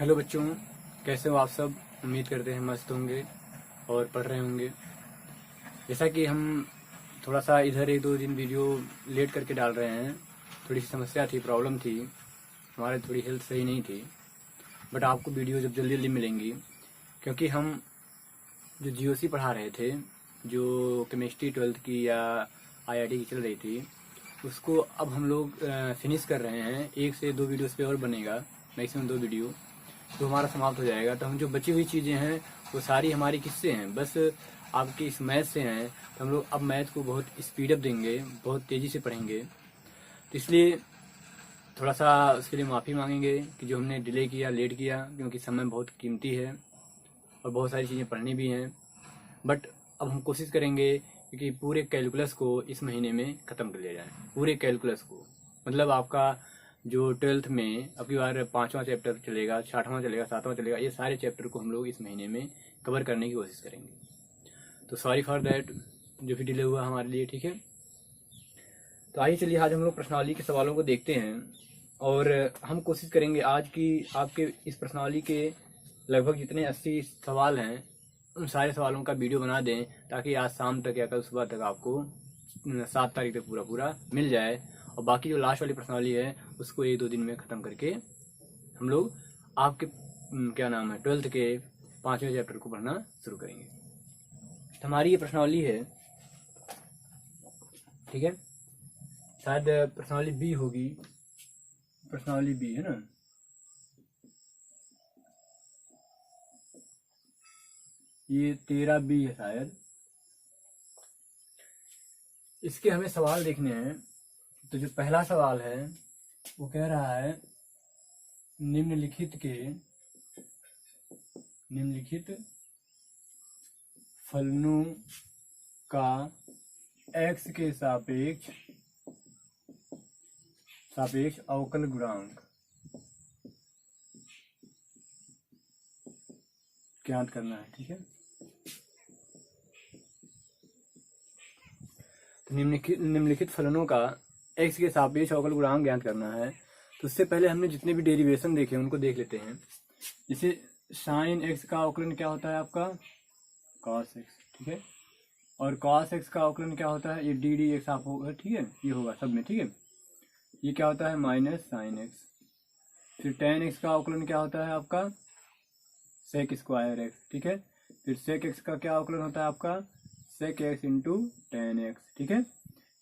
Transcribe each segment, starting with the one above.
Hello बच्चों, कैसे हो आप सब। उम्मीद करते हैं मस्त होंगे और पढ़ रहे होंगे। जैसा कि हम थोड़ा सा इधर एक दो दिन वीडियो लेट करके डाल रहे हैं, थोड़ी सी समस्या थी, प्रॉब्लम थी, हमारी थोड़ी हेल्थ सही नहीं थी। बट आपको वीडियो जब जल्दी जल्दी मिलेंगी, क्योंकि हम जो जीओसी पढ़ा रहे थे, जो केमिस्ट्री 12th की या आईआईटी की चल रही थी, उसको अब हम लोग फिनिश कर रहे हैं। 1 से 2 वीडियोस पे और बनेगा, मैक्सिमम 2 वीडियो, तो हमारा समाप्त हो जाएगा। तो हम जो बची हुई चीज़ें हैं वो सारी हमारी किससे हैं, बस आपकी इस मैथ से हैं। तो हम लोग अब मैथ को बहुत स्पीड अप देंगे, बहुत तेज़ी से पढ़ेंगे। तो इसलिए थोड़ा सा उसके लिए माफ़ी मांगेंगे कि जो हमने डिले किया, लेट किया, क्योंकि समय बहुत कीमती है और बहुत सारी चीज़ें पढ़नी भी हैं। बट अब हम कोशिश करेंगे कि पूरे कैलकुलस को इस महीने में ख़त्म कर लिया जाए। पूरे कैलकुलस को, मतलब आपका जो 12th में अब की बार 5वां चैप्टर चलेगा, 6वां चलेगा, 7वां चलेगा, ये सारे चैप्टर को हम लोग इस महीने में कवर करने की कोशिश करेंगे। तो सॉरी फॉर दैट, जो भी डिले हुआ हमारे लिए, ठीक है। तो आइए चलिए आज हम लोग प्रश्नावली के सवालों को देखते हैं और हम कोशिश करेंगे आज की आपके इस प्रश्नावली के लगभग जितने 80 सवाल हैं उन सारे सवालों का वीडियो बना दें, ताकि आज शाम तक या कल सुबह तक आपको 7 तारीख तक पूरा पूरा मिल जाए। और बाकी जो लास्ट वाली प्रश्नावली है उसको 1-2 दिन में ख़त्म करके हम लोग आपके क्या नाम है 12th के 5वें चैप्टर को पढ़ना शुरू करेंगे। तो हमारी ये प्रश्नावली है, ठीक है। शायद प्रश्नावली बी होगी, प्रश्नावली बी है ना। ये 13B है शायद। इसके हमें सवाल देखने हैं। तो जो पहला सवाल है वो कह रहा है निम्नलिखित फलनों का x के सापेक्ष अवकल गुणांक ज्ञात करना है, ठीक है। तो निम्नलिखित फलनों का x के सापेक्ष अवकल गुणांक ज्ञात करना है। तो उससे पहले हमने जितने भी डेरिवेशन देखे उनको देख लेते हैं। जैसे साइन x का अवकलन क्या होता है आपका cos x, ठीक है। और cos x का अवकलन क्या होता है, ये डी डी एक्स आप होगा, ठीक है, ये होगा सब में, ठीक है। ये क्या होता है माइनस साइन एक्स। फिर tan x का अवकलन क्या होता है आपका सेक स्क्वायर एक्स, ठीक है। फिर सेक एक्स का क्या अवकलन होता है आपका sec x into tan x, ठीक है।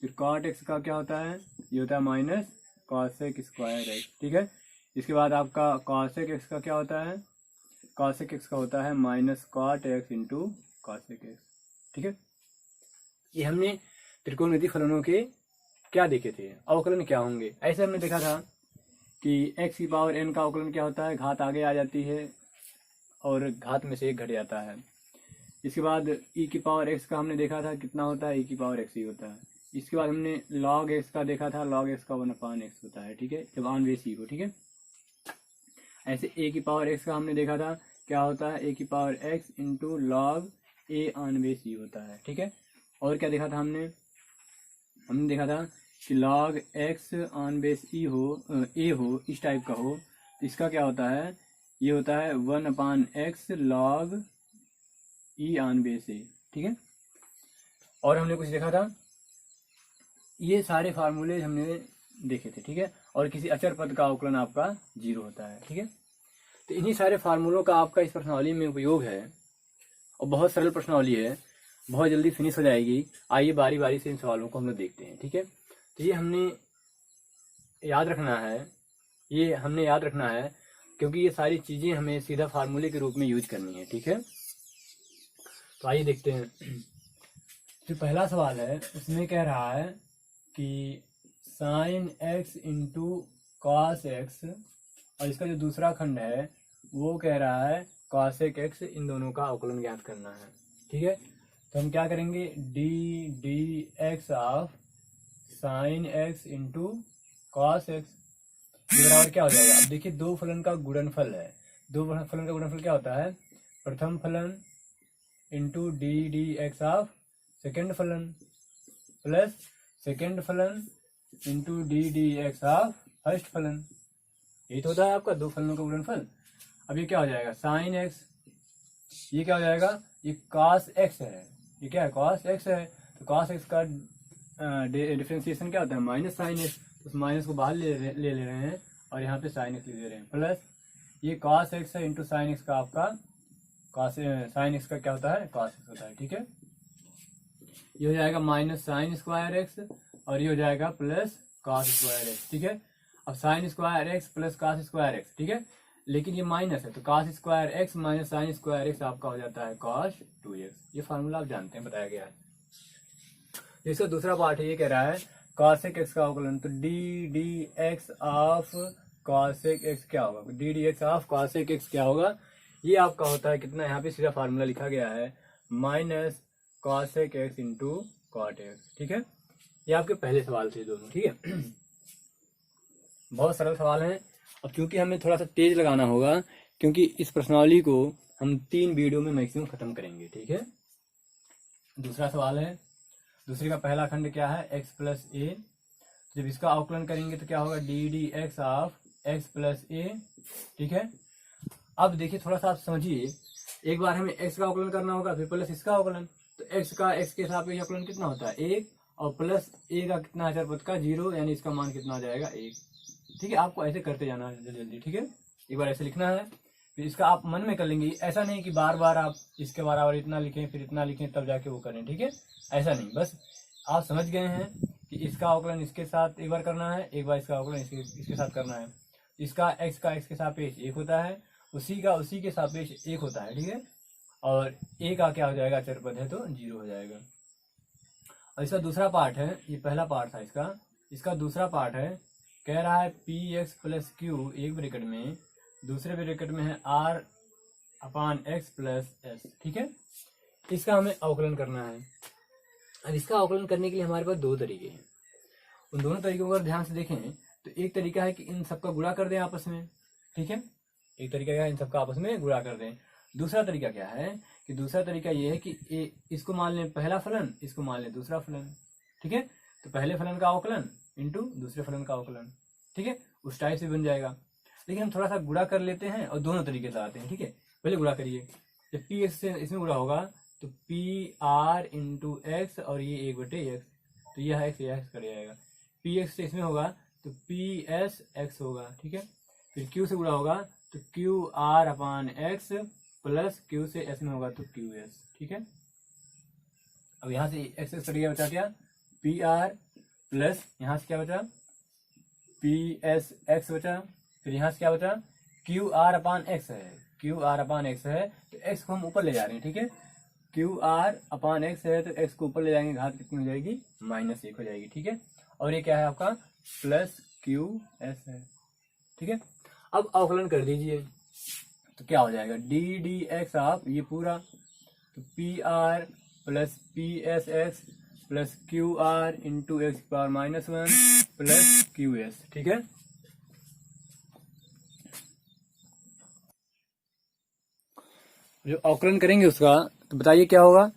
फिर कॉट एक्स का क्या होता है, ये होता है माइनस कॉसेक स्क्वायर एक्स, ठीक है। इसके बाद आपका कॉसेक एक्स का क्या होता है, कॉसेक एक्स का होता है minus cot x into cosec x, ठीक है। ये हमने त्रिकोणमितीय फलनों के क्या देखे थे, अवकलन क्या होंगे। ऐसे हमने देखा था कि x की पावर n का अवकलन क्या होता है, घात आगे आ जाती है और घात में से 1 घट जाता है। इसके बाद e की पावर x का हमने देखा था कितना होता है, e की पावर x ही होता है। इसके बाद हमने log x का देखा था, log x का 1/x होता है, ठीक है, जब ऑन बेस e हो, ठीक है। ऐसे a की पावर x का हमने देखा था क्या होता है, a की power x into log a on base e होता है, ठीक है। और क्या देखा था हमने देखा था कि log x on base e हो, a हो, इस टाइप का हो, तो इसका क्या होता है, ये होता है 1/x log e on base a, ठीक है। और हमने कुछ देखा था, ये सारे फार्मूले हमने देखे थे, ठीक है। और किसी अचर पद का अवकलन आपका 0 होता है, ठीक है। तो इन्हीं सारे फार्मूलों का आपका इस प्रश्नावली में उपयोग है और बहुत सरल प्रश्नावली है, बहुत जल्दी फिनिश हो जाएगी। आइए बारी बारी से इन सवालों को हम लोग देखते हैं, ठीक है। तो ये हमने याद रखना है, क्योंकि ये सारी चीज़ें हमें सीधा फार्मूले के रूप में यूज करनी है, ठीक है। तो आइए देखते हैं। जो पहला सवाल है उसमें कह रहा है कि sine x into cos x, और इसका जो दूसरा खंड है वो कह रहा है कॉसेक x, इन दोनों का अवकलन ज्ञात करना है, ठीक है। तो हम क्या करेंगे, d d x of sine x into cos x, ये बराबर क्या हो जाएगा। अब देखिए दो फलन का गुणनफल है, दो फलन का गुणनफल क्या होता है, प्रथम फलन into d d x of second फलन प्लस सेकेंड फलन into d d x of first फलन, यही तो होता है आपका दो फलनों का गुणनफल। अब ये क्या हो जाएगा साइन एक्स, ये क्या हो जाएगा, ये कॉस एक्स है, ये क्या है कॉस एक्स है, तो कॉस एक्स का डिफ्रेंसिएशन क्या होता है माइनस साइन एक्स, तो उस माइनस को बाहर ले रहे हैं और यहाँ पे साइन एक्स लिख दे रहे हैं, प्लस ये कॉस एक्स है इंटू साइन एक्स का आपका कॉस साइन एक्स का क्या होता है कॉस एक्स होता है, ठीक है। ये हो जाएगा माइनस साइन स्क्वायर एक्स और ये हो जाएगा प्लस कॉस स्क्वायर एक्स, ठीक है। अब sine square x plus cos square x, ठीक है, लेकिन ये माइनस है तो cos square x minus sine square x आपका हो जाता है कॉस 2x। ये फार्मूला आप जानते हैं, बताया गया है। इसका दूसरा पार्ट है, ये कह रहा है कॉसेक एक्स का अवकलन, तो d d x of cosec x क्या होगा, d d x of cosec x क्या होगा, ये आपका होता है कितना, यहाँ पे सीधा फार्मूला लिखा गया है minus cosec x into cot x, ठीक है। ये आपके पहले सवाल थे दोनों, ठीक है। बहुत सरल सवाल है। अब क्योंकि हमें थोड़ा सा तेज लगाना होगा, क्योंकि इस प्रश्नावली को हम 3 वीडियो में मैक्सिमम खत्म करेंगे, ठीक है। दूसरा सवाल है, दूसरे का पहला खंड क्या है एक्स प्लस ए, जब इसका अवकलन करेंगे तो क्या होगा d d x of x plus a, ठीक है। अब देखिए थोड़ा सा आप समझिए, एक बार हमें एक्स का अवकलन करना होगा फिर प्लस इसका अवकलन, तो एक्स का एक्स के सापेक्ष अवकलन कितना होता है 1 और प्लस ए का कितना अचर पद का 0, यानी इसका मान कितना आ जाएगा 1, ठीक है। आपको ऐसे करते जाना है जल्दी जल्दी, ठीक है। एक बार ऐसे लिखना है, फिर इसका आप मन में कर लेंगे, ऐसा नहीं कि बार बार आप इसके बराबर इतना लिखें फिर इतना लिखें तब जाके वो करें, ठीक है, ऐसा नहीं। बस आप समझ गए हैं कि इसका अवकलन इसके साथ एक बार करना है, एक बार इसका अवकलन इसके साथ करना है। इसका एक्स के सापेक्ष 1 होता है, उसी के सापेक्ष 1 होता है, ठीक है। और ए का क्या हो जाएगा अचर पद है तो 0 हो जाएगा। और इसका दूसरा पार्ट है, ये पहला पार्ट था इसका दूसरा पार्ट है, कह रहा है पी एक्स प्लस क्यू एक ब्रैकेट में, दूसरे ब्रैकेट में है r upon x plus s, ठीक है। इसका हमें अवकलन करना है। अब इसका अवकलन करने के लिए हमारे पास 2 तरीके हैं। उन दोनों तरीकों को अगर ध्यान से देखें तो एक तरीका है कि इन सबका गुणा कर दें आपस में, ठीक है, एक तरीका क्या है इन सबका आपस में गुणा कर दें। दूसरा तरीका क्या है कि दूसरा तरीका ये है कि इसको मान लें पहला फलन, इसको मान लें दूसरा फलन, ठीक है। तो पहले फलन का अवकलन इंटू दूसरे फलन का अवकलन, ठीक है, उस टाइप से बन जाएगा। लेकिन हम थोड़ा सा गुणा कर लेते हैं और दोनों तरीके से आते हैं, ठीक है। पहले गुणा करिए, जब पी एक्स से इसमें गुणा होगा तो पी आर इंटू एक्स और ये 1/x, तो यह एक्स यह एक्स कर जाएगा। पी एक्स से इसमें होगा तो पी एस एक्स होगा, ठीक है। फिर क्यू से गुणा होगा तो Q r upon x plus Q से एस में होगा तो क्यू एस, ठीक है। अब यहाँ से एक्स एक्स कट गया, बचा क्या पी आर प्लस यहाँ से क्या बचा पी एस एक्स बचा, फिर यहाँ से क्या बचा क्यू आर अपान एक्स है, क्यू आर अपान एक्स है तो एक्स को हम ऊपर ले जा रहे हैं, ठीक है। क्यू आर अपान एक्स है तो एक्स को ऊपर ले जाएंगे, घात कितनी हो जाएगी -1 हो जाएगी, ठीक है। और ये क्या है आपका प्लस क्यू एस है, ठीक है। अब अवकलन कर दीजिए तो क्या हो जाएगा डी डी एक्स ऑफ ये पूरा, तो P R plus P S x plus Q R into x power -1 plus Q S, ठीक है। जो अवकलन करेंगे उसका तो बताइए क्या होगा।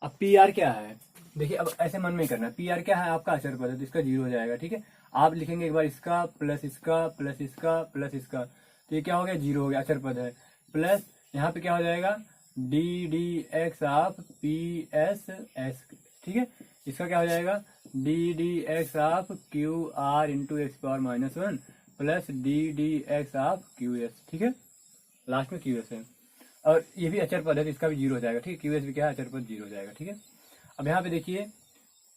अब पी आर क्या है, देखिए अब ऐसे मन में करना, पी आर क्या है आपका अचर पद है तो इसका 0 हो जाएगा, ठीक है। आप लिखेंगे एक बार इसका प्लस इसका प्लस इसका प्लस इसका, तो ये क्या हो गया 0 हो गया, अचर पद है। प्लस यहाँ पे क्या हो जाएगा d d x of P S S, ठीक है। इसका क्या हो जाएगा d d x of Q R into x power -1 plus D d x of Q S, ठीक है। लास्ट में क्यू एस है और ये भी अचर पद है तो इसका भी 0 हो जाएगा, ठीक है। क्यू एस भी क्या है अचर पद 0 हो जाएगा, ठीक है। अब यहाँ पे देखिए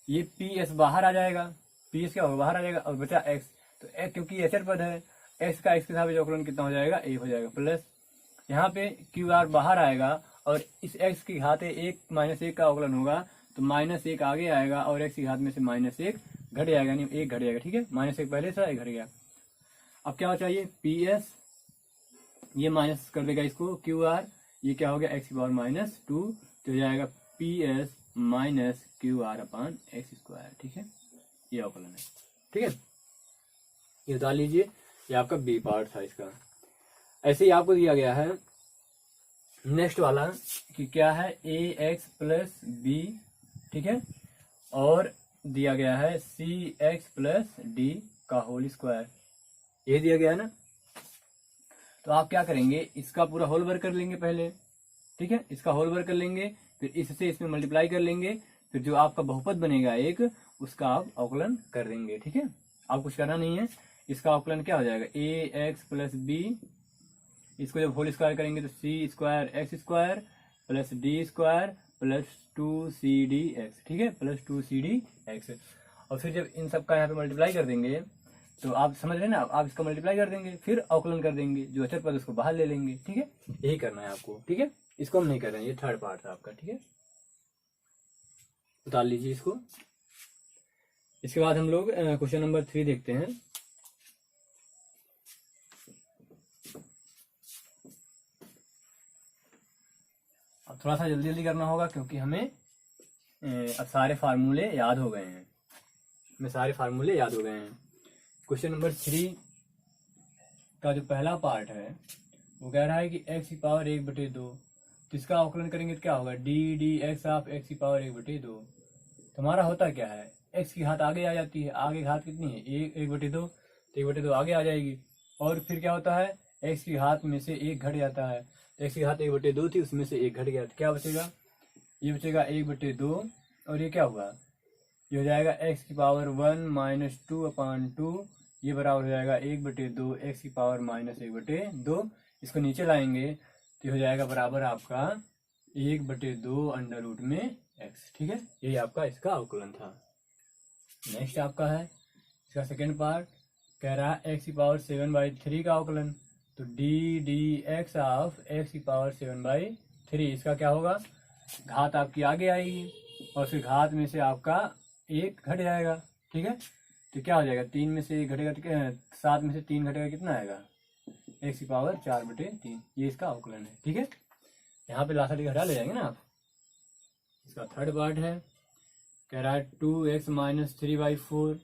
ये पी एस बाहर आ जाएगा, पी एस क्या होगा बाहर आ जाएगा और बचा एक्स, तो एक्स क्योंकि ये अचर पद है एक्स का एक्स के साथ अवकलन कितना हो जाएगा 1 हो जाएगा, प्लस यहाँ पे क्यू आर बाहर आएगा और इस एक्स की घात 1 -1 का अवकलन होगा तो -1 आगे आएगा और एक्स की घात में से -1 घट जाएगा, यानी 1 घट जाएगा, ठीक है। -1 पहले था 1 घट गया। अब क्या चाहिए पी एस, ये माइनस कर देगा इसको क्यू आर, ये क्या हो गया एक्स की पावर -2 तो हो जाएगा p s minus q r upon x square, ठीक है। ये अवकलन है, ठीक है। ये बता लीजिए, ये आपका बी पार्ट था इसका। ऐसे ही आपको दिया गया है नेक्स्ट वाला कि क्या है ए एक्स प्लस बी, ठीक है, और दिया गया है सी एक्स प्लस डी का होल स्क्वायर, ये दिया गया है ना। तो आप क्या करेंगे, इसका पूरा होल वर्क कर लेंगे पहले, ठीक है, इसका होल वर्क कर लेंगे, फिर इससे इसमें मल्टीप्लाई कर लेंगे, फिर जो आपका बहुपद बनेगा एक, उसका आप अवकलन कर देंगे, ठीक है। आप कुछ करना नहीं है, इसका अवकलन क्या हो जाएगा, ए एक्स प्लस बी, इसको जब होल स्क्वायर करेंगे तो c square x square plus d square plus 2cdx, ठीक है, प्लस 2cdx। और फिर जब इन सब का यहाँ पे मल्टीप्लाई कर देंगे तो आप समझ रहे हैं ना, आप इसका मल्टीप्लाई कर देंगे, फिर अवकलन कर देंगे, जो अचर पद उसको बाहर ले लेंगे, ठीक है। यही करना है आपको, ठीक है। इसको हम नहीं कर रहे हैं, ये थर्ड पार्ट था आपका, ठीक है। उतार लीजिए इसको। इसके बाद हम लोग क्वेश्चन नंबर 3 देखते हैं। अब थोड़ा सा जल्दी जल्दी करना होगा क्योंकि हमें अब सारे फार्मूले याद हो गए हैं, क्वेश्चन नंबर 3 का जो पहला पार्ट है वो कह रहा है कि x की पावर 1/2, तो इसका अवकलन करेंगे तो क्या होगा, डी एक्स ऑफ x की पावर 1/2। तो हमारा होता क्या है, x की घात आगे आ जाती है, आगे घात कितनी है, 1/2, तो 1/2 आगे आ जाएगी, और फिर क्या होता है, x की घात में से 1 घट जाता है, तो x की घात 1/2 थी, उसमें से 1 घट गया, तो क्या बचेगा, ये बचेगा 1/2, और ये क्या हुआ, ये हो जाएगा x की पावर 1 माइनस 2/2, ये बराबर हो जाएगा 1/2 x की पावर माइनस 1/2। इसको नीचे लाएंगे तो हो जाएगा बराबर आपका 1/2 अंडर रूट में x, ठीक है। यही आपका इसका अवकलन था। नेक्स्ट आपका है इसका सेकेंड पार्ट, कह रहा है x की पावर 7/3 का अवकलन, तो डी एक्स ऑफ x की पावर 7/3, इसका क्या होगा, घात आपकी आगे आएगी और फिर घात में से आपका 1 घट जाएगा, ठीक है। तो क्या हो जाएगा, 3 में से 1 घटेगा तो 7 में से 3 घटेगा, कितना आएगा, x की पावर 4/3, ये इसका अवकलन है, ठीक है। यहाँ पे लास्ट घटा ले जाएंगे ना आप। इसका थर्ड पार्ट है, कह रहा है 2x माइनस 3/4,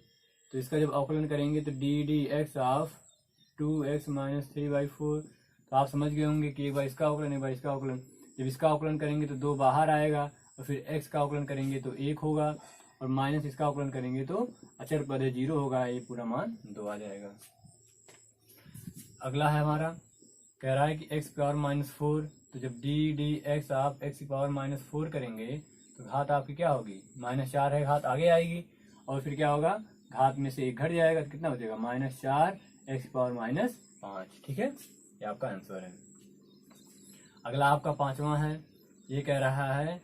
तो इसका जब अवकलन करेंगे तो D x of 2x minus 3/4, तो आप समझ गए होंगे कि एक बार इसका अवकलन एक बार इसका अवकलन, जब इसका अवकलन करेंगे तो 2 बाहर आएगा, और फिर x का अवकलन करेंगे तो 1 होगा, और माइनस इसका अवकलन करेंगे तो अचर पद 0 होगा, ये पूरा मान 2 आ जाएगा। अगला है हमारा, कह रहा है कि x पावर -4, तो जब डी एक्स ऑफ x की पावर -4 करेंगे तो घात आपकी क्या होगी, -4 है, घात आगे आएगी, और फिर क्या होगा, घात में से 1 घट जाएगा, तो कितना बचेगा, -4 x की पावर -5, ठीक है। ये आपका आंसर है। अगला आपका पांचवा है, ये कह रहा है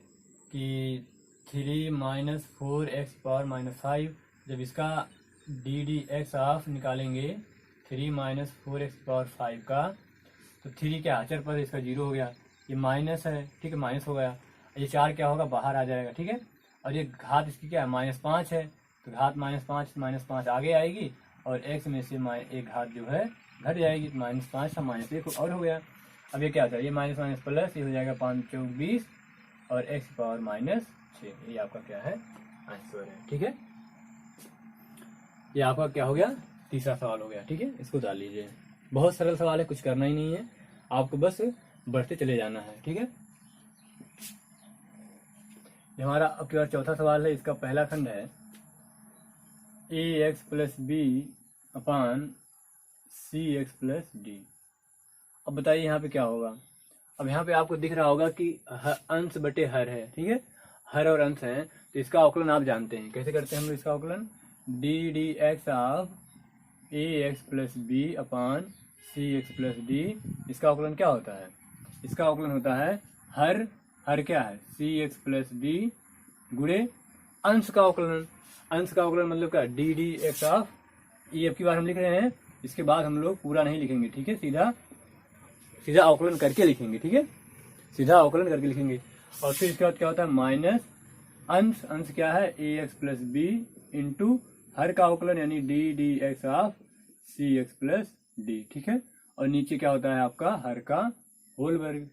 कि 3 माइनस 4x की पावर -5, जब इसका डी एक्स ऑफ निकालेंगे 3 माइनस 4x की पावर 5 का, तो 3 क्या अचर पर इसका 0 हो गया, ये माइनस है, ठीक है, माइनस हो गया, ये 4 क्या होगा, बाहर आ जाएगा, ठीक है। और ये घात इसकी क्या है, -5 है, तो घात -5 आगे आएगी, और x में से एक घात जो है घट जाएगी, तो -5 था -1 और हो गया। अब ये क्या होता है, ये माइनस माइनस प्लस, ये हो जाएगा 5 चौक 20, और x की पावर -6, ये आपका क्या है, आंसर है, ठीक है। ये आपका क्या हो गया, तीसरा सवाल हो गया, ठीक है। इसको डाल लीजिए, बहुत सरल सवाल है, कुछ करना ही नहीं है, आपको बस बढ़ते चले जाना है, ठीक है। ये हमारा अब की बार चौथा सवाल है, इसका पहला खंड है ax plus b upon cx plus D. अब बताइए यहाँ पे क्या होगा। अब यहाँ पे आपको दिख रहा होगा कि अंश बटे हर है, ठीक है, हर और अंश है, तो इसका अवकलन आप जानते हैं, कैसे करते हैं हम लोग इसका अवकलन, d x of ax plus b upon cx plus d. इसका अवकलन क्या होता है, इसका अवकलन होता है हर क्या है, cx प्लस डी गुणे अंश का अवकलन। अंश का अवकलन मतलब क्या, डी एक्स ऑफ, ये अब की बार हम लिख रहे हैं, इसके बाद हम लोग पूरा नहीं लिखेंगे, ठीक है, सीधा अवकलन करके लिखेंगे, ठीक है, सीधा अवकलन करके लिखेंगे। और फिर इसके बाद क्या होता है, माइनस अंश क्या है, a x plus b into हर का अवकलन यानी d x of c x plus d, ठीक है। और नीचे क्या होता है आपका हर का होल वर्ग,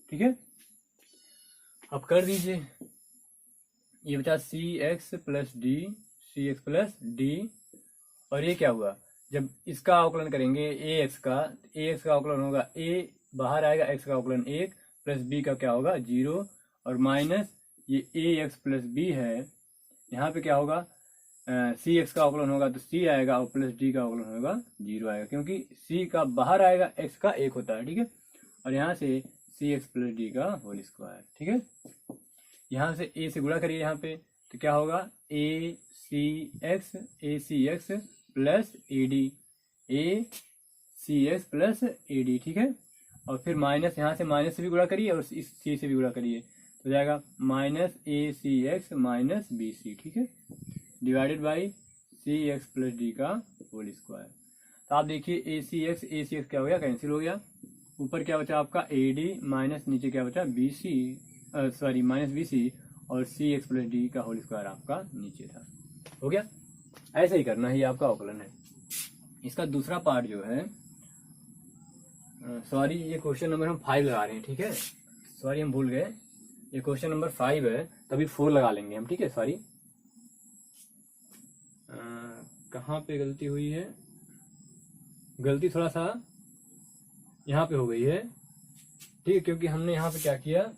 ठीक है। अब कर दीजिए, ये बचा सी एक्स प्लस डी, और ये क्या हुआ, जब इसका अवकलन करेंगे ए एक्स का अवकलन होगा, ए बाहर आएगा, एक्स का अवकलन 1 प्लस बी का क्या होगा 0, और माइनस ये ए एक्स प्लस बी है, यहाँ पे क्या होगा सी एक्स का अवकलन होगा तो सी आएगा और प्लस डी का अवकलन होगा 0 आएगा, क्योंकि सी का बाहर आएगा एक्स का 1 होता है, ठीक है। और यहाँ से सी एक्स प्लस डी का होल स्क्वायर, ठीक है। यहाँ से ए से गुणा करिए यहाँ पे, तो क्या होगा a c x plus a c x plus a d, ठीक है। और फिर माइनस, यहाँ से माइनस से भी गुणा करिए और इस सी से भी गुणा करिए, तो जाएगा minus a c x minus b c, ठीक है, divided by c x plus d का होल स्क्वायर। तो आप देखिए ए सी एक्स क्या हो गया, कैंसिल हो गया। ऊपर क्या बचा आपका ए डी माइनस नीचे क्या बचा b c, sorry minus b c, और सी एक्स प्लस डी का होल स्क्वायर आपका नीचे था, हो गया। ऐसे ही करना ही आपका अवकलन है। इसका दूसरा पार्ट जो है, सॉरी ये क्वेश्चन नंबर हम 5 लगा रहे हैं, ठीक है, सॉरी हम भूल गए, ये क्वेश्चन नंबर 5 है, तभी 4 लगा लेंगे हम, ठीक है। सॉरी कहाँ पे गलती हुई है, गलती थोड़ा सा यहाँ पे हो गई है, ठीक है, क्योंकि हमने यहाँ पे क्या किया,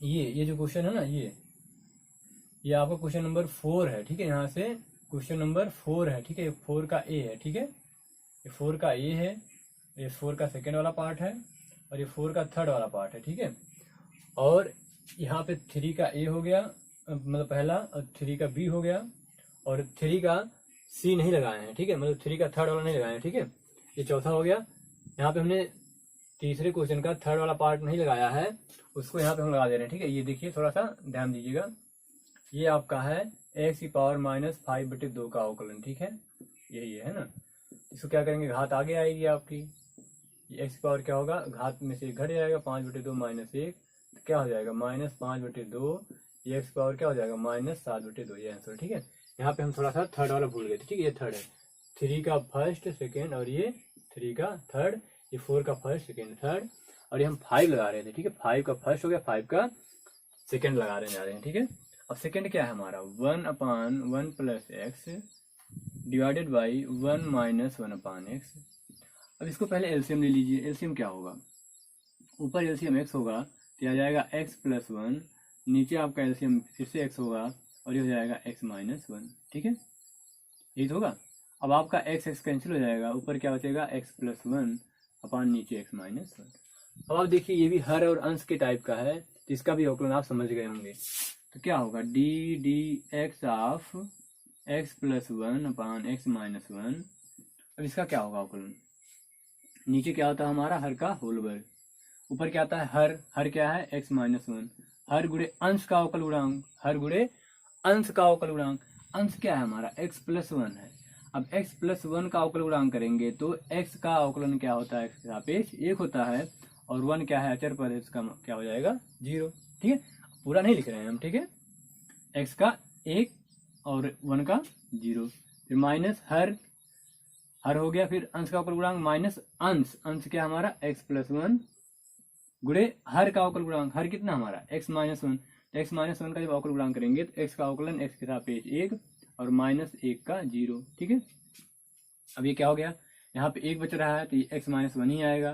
ये जो क्वेश्चन है ना, ये आपका क्वेश्चन नंबर 4 है, ठीक है। यहाँ से क्वेश्चन नंबर 4 है, ठीक है, 4 का ए है, ठीक है, ये 4 का ए है, ये 4 का सेकेंड वाला पार्ट है, और ये 4 का थर्ड वाला पार्ट है, ठीक है। और यहाँ पे 3 का ए हो गया, मतलब पहला, और 3 का बी हो गया, और 3 का सी नहीं लगाए हैं, ठीक है, मतलब 3 का थर्ड वाला नहीं लगाए हैं, ठीक है, ये चौथा हो गया। यहाँ पे हमने तीसरे क्वेश्चन का थर्ड वाला पार्ट नहीं लगाया है, उसको यहाँ पे हम लगा दे रहे हैं, ठीक है। ये देखिए, थोड़ा सा ध्यान दीजिएगा, ये आपका है एक्स की पावर माइनस 5/2 का अवकलन, ठीक है, यही है ना। इसको क्या करेंगे, घात आगे आएगी आपकी, ये एक्स की पावर क्या होगा, घात में से घट जाएगा, 5/2 माइनस 1, तो क्या हो जाएगा माइनस 5/2, ये एक्स की पावर क्या हो जाएगा माइनस 7/2, ये आंसर, ठीक है। यहाँ पे हम थोड़ा सा थर्ड वाला भूल गए थे, ठीक है, ये थर्ड है, 3 का फर्स्ट सेकेंड, और ये 3 का थर्ड, ये 4 का फर्स्ट सेकेंड थर्ड, और ये हम 5 लगा रहे थे, ठीक है, 5 का फर्स्ट हो गया, 5 का सेकेंड लगा रहे जा रहे हैं, ठीक है। अब सेकेंड क्या है हमारा, 1/1 plus x divided by 1 minus 1/x। अब इसको पहले एलसीएम ले लीजिए, एलसीएम क्या होगा, ऊपर एलसीएम एक्स होगा तो आ जाएगा x प्लस 1, नीचे आपका एलसीएम फिर से x होगा और ये हो जाएगा x माइनस 1, ठीक है, यही तो होगा। अब आपका x कैंसिल हो जाएगा, ऊपर क्या बचेगा x प्लस 1 अपान नीचे x माइनस 1। अब आप देखिए ये भी हर और अंश के टाइप का है, तो इसका भी अवकलन आप समझ गए होंगे। तो क्या होगा D x of x plus 1 upon x minus 1। अब इसका क्या होगा अवकलन, नीचे क्या होता है हमारा हर का होल वर्ग, ऊपर क्या आता है हर क्या है x माइनस 1, हर गुणे अंश का अवकल गुणांक, हर गुणे अंश का अवकल गुणांक, अंश क्या है हमारा x प्लस 1 है। अब x प्लस 1 का अवकल गुणांक करेंगे तो x का अवकलन क्या होता है, x के सापेक्ष 1 होता है, और 1 क्या है अचर पद है, इसका क्या हो जाएगा 0, ठीक है। पूरा नहीं लिख रहे हैं हम, ठीक है, x का 1 और 1 का 0, फिर माइनस हर हो गया, फिर अंश का अवकल गुणांक माइनस अंश क्या हमारा x प्लस 1 गुणे हर का अवकल गुणांक, हर कितना हमारा x माइनस 1, तो x माइनस 1 का जब अवकल गुणांक करेंगे तो x का अवकलन x के सापेक्ष 1 और माइनस 1 का 0, ठीक है। अब ये क्या हो गया, यहाँ पे 1 बच रहा है तो ये x माइनस 1 ही आएगा,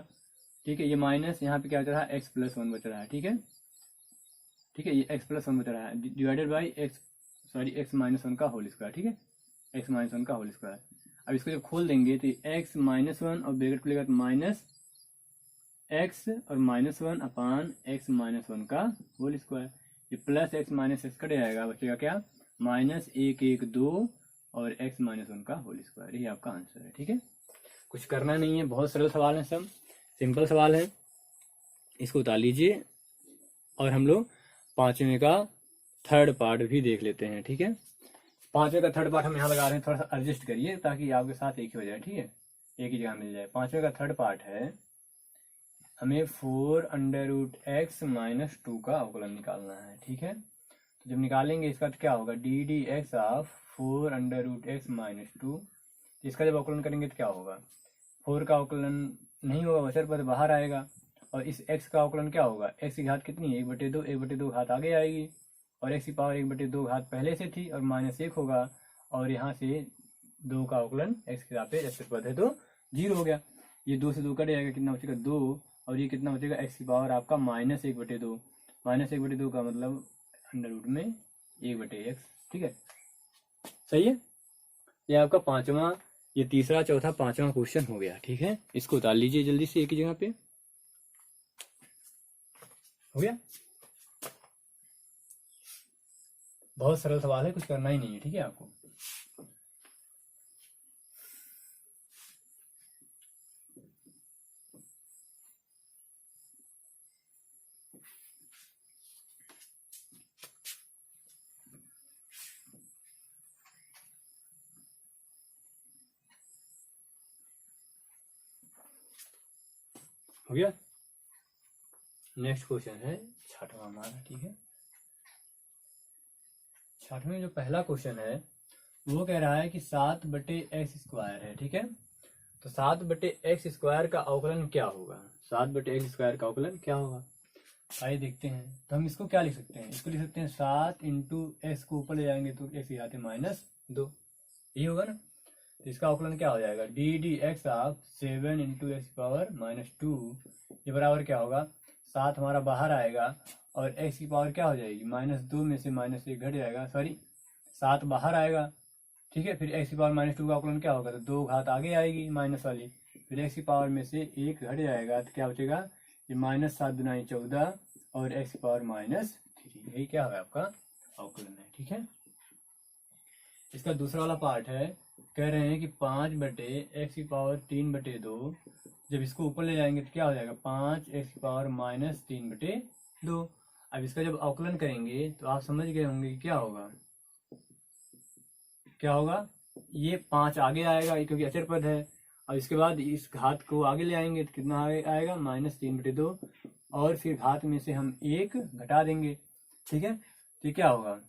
ठीक है, ये माइनस यहाँ पे क्या बच रहा है x प्लस 1 बच रहा है, ठीक है, ये x प्लस 1 बच रहा है डिवाइडेड बाई x माइनस 1 का होल स्क्वायर, ठीक है, x माइनस 1 का होल स्क्वायर। अब इसको जब खोल देंगे तो x माइनस 1 और ब्रैकेट खुलेगा तो माइनस x और माइनस 1 अपान x माइनस 1 का होल स्क्वायर, ये plus x minus x cut जाएगा, बचेगा क्या माइनस 1 1 2 और x माइनस 1 का होल स्क्वायर, यही आपका आंसर है, ठीक है। कुछ करना नहीं है, बहुत सरल सवाल है, सब सिंपल सवाल है, इसको उतार लीजिए। और हम लोग 5वें का थर्ड पार्ट भी देख लेते हैं, ठीक है। 5वें का थर्ड पार्ट हम यहाँ लगा रहे हैं, थोड़ा सा एडजस्ट करिए ताकि आपके साथ एक ही हो जाए, ठीक है, एक ही जगह मिल जाए। 5वें का थर्ड पार्ट है, हमें 4√x माइनस 2 का अवकलन निकालना है, ठीक है। तो जब निकालेंगे इसका तो क्या होगा D x of 4√x minus 2, इसका जब अवकलन करेंगे तो क्या होगा 4 का अवकलन नहीं होगा, वचर पद बाहर आएगा, और इस x का अवकलन क्या होगा, x की घात कितनी है 1/2 घात आगे आएगी, और x की पावर 1/2 घात पहले से थी और माइनस 1 होगा, और यहाँ से 2 का अवकलन x के सापेक्ष अचर पद है तो 0 हो गया, ये 2 से 2 कट जाएगा, कितना बचेगा 2, और ये कितना बचेगा x की पावर आपका माइनस 1/2, माइनस 1/2 का मतलब अंडर रूट में 1/x, ठीक है। सही है। ये आपका पांचवा, ये तीसरा चौथा पांचवा क्वेश्चन हो गया। ठीक है, इसको उतार लीजिए जल्दी से एक ही जगह पे। हो गया, बहुत सरल सवाल है, कुछ करना ही नहीं है। ठीक है, आपको हो गया। नेक्स्ट क्वेश्चन है छठवां हमारा। ठीक है, छठवें जो पहला क्वेश्चन है वो कह रहा है कि 7/x² है। ठीक है, तो 7/x² का अवकलन क्या होगा? 7/x² का अवकलन क्या होगा? आइए देखते हैं। तो हम इसको क्या लिख सकते हैं? इसको लिख सकते हैं 7 इंटू एक्स को ऊपर ले जाएंगे तो एक्स आते -2, यही होगा ना। तो इसका अवकलन क्या हो जाएगा? dd(x) of 7 into x power -2, ये बराबर क्या होगा? 7 हमारा बाहर आएगा और एक्स की पावर क्या हो जाएगी? -2 में से -1 घट जाएगा, सॉरी 7 बाहर आएगा। ठीक है, फिर एक्स की पावर -2 का अवकलन क्या होगा? तो 2 घात आगे आएगी माइनस वाली, फिर एक्स की पावर में से 1 घट जाएगा तो क्या बचेगा? ये -7 दुना 14 और एक्स की पावर -3, यही क्या है आपका अवकलन है। ठीक है, इसका दूसरा वाला पार्ट है, कह रहे हैं कि 5/x की पावर 3/2, जब इसको ऊपर ले जाएंगे तो क्या हो जाएगा? 5x की पावर -3/2। अब इसका जब अवकलन करेंगे तो आप समझ गए होंगे कि क्या होगा, क्या होगा? ये 5 आगे आएगा क्योंकि अचर पद है, और इसके बाद इस घात को आगे ले आएंगे तो कितना आएगा? -3/2, और फिर घात में से हम 1 घटा देंगे। ठीक है, तो क्या होगा?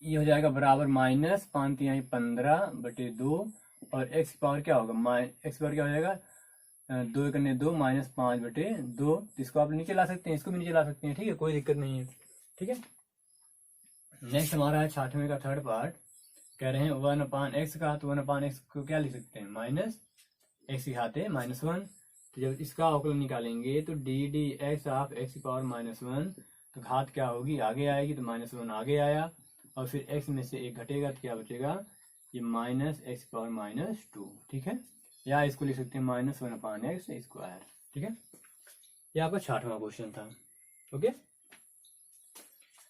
ये हो जाएगा बराबर -5×15/2, और एक्स की पावर क्या होगा? एक्स पावर क्या हो जाएगा? 2 करने 2 -5/2। तो इसको आप नीचे ला सकते हैं, इसको भी नीचे ला सकते हैं। ठीक है, कोई दिक्कत नहीं है। ठीक है, नेक्स्ट हमारा है छठवें का थर्ड पार्ट, कह रहे हैं 1/x का, तो 1/x को क्या लिख सकते हैं? -x की घात है -1। तो जब इसका अवकलन निकालेंगे तो dd(x) ऑफ x की पावर -1, तो घात क्या होगी? आगे आएगी, तो -1 आगे आया, और फिर x में से 1 घटेगा तो क्या बचेगा? ये -x की पावर -2। ठीक है, या इसको लिख सकते हैं -1/x²। ठीक है, ये आपका छठवां क्वेश्चन था। ओके,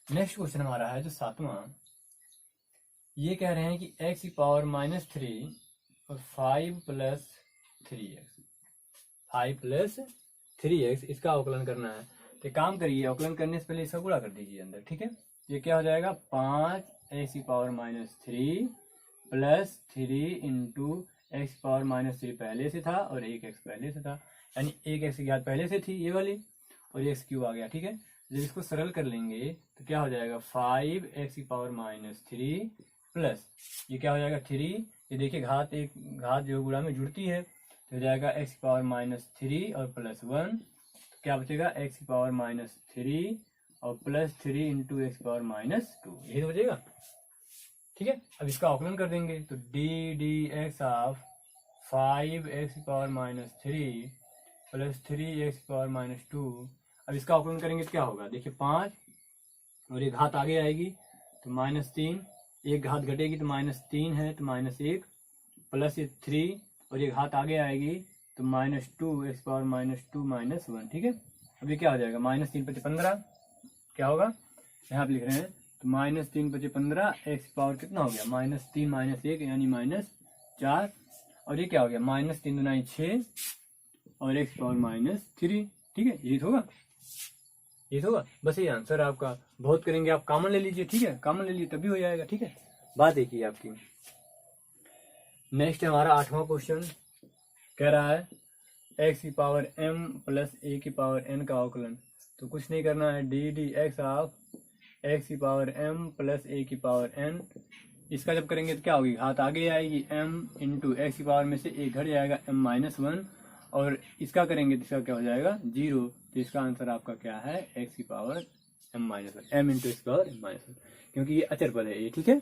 नेक्स्ट क्वेश्चन हमारा है जो सातवां, ये कह रहे हैं कि x की पावर -3 और 5 + 3x, 5 + 3x, इसका अवकलन करना है। तो काम करिए, अवकलन करने से पहले इसका गुणा कर दीजिए अंदर। ठीक है, ये क्या हो जाएगा? 5x की पावर -3 + 3 इंटू एक्स की पावर -3 पहले से था और 1x पहले से था, यानी 1x की घात पहले से थी ये वाली, और x³ आ गया। ठीक है, जब इसको सरल कर लेंगे तो क्या हो जाएगा? 5x की पावर -3 प्लस ये क्या हो जाएगा? 3, ये देखिए घात एक घात जो गुणा में जुड़ती है, तो हो जाएगा x की पावर -3 और +1, तो क्या बचेगा? x की पावर -3 और +3 इंटू एक्स पावर -2, यही तो बचेगा। ठीक है, अब इसका अवकलन कर देंगे तो dd(x) ऑफ 5x की पावर -3 + 3x की पावर -2, अब इसका अवकलन करेंगे तो क्या होगा? देखिए 5 और एक घात आगे आएगी तो -3, एक घात घटेगी तो -3 है तो -1, प्लस ये 3 और एक घात आगे आएगी तो -2 एक्स पावर -2 -1। ठीक है, अब ये क्या हो जाएगा? -3 × 15, क्या होगा? यहाँ पे लिख रहे हैं तो -3 × 15, एक्स पावर कितना हो गया? -3 -1 यानी -4, और ये क्या हो गया? -3 दुना 6 और एक्स पावर -3। ठीक है, ये होगा, ये होगा। बस ये आंसर आपका। बहुत करेंगे आप, कॉमन ले लीजिए। ठीक है, कॉमन ले लीजिए तभी हो जाएगा। ठीक है, बात देखिए आपकी। नेक्स्ट हमारा आठवां क्वेश्चन कह रहा है x की पावर m + a की पावर n का अवकलन। तो कुछ नहीं करना है, dd(x) ऑफ x की पावर m + a की पावर n, इसका जब करेंगे तो क्या होगी? घात आगे आएगी m इंटू एक्स की पावर में से 1 घट जाएगा m-1, और इसका करेंगे तो इसका क्या हो जाएगा? 0। तो इसका आंसर आपका क्या है? x की power m-1, m into x power m-1, क्योंकि ये अचर पद है ये। ठीक है,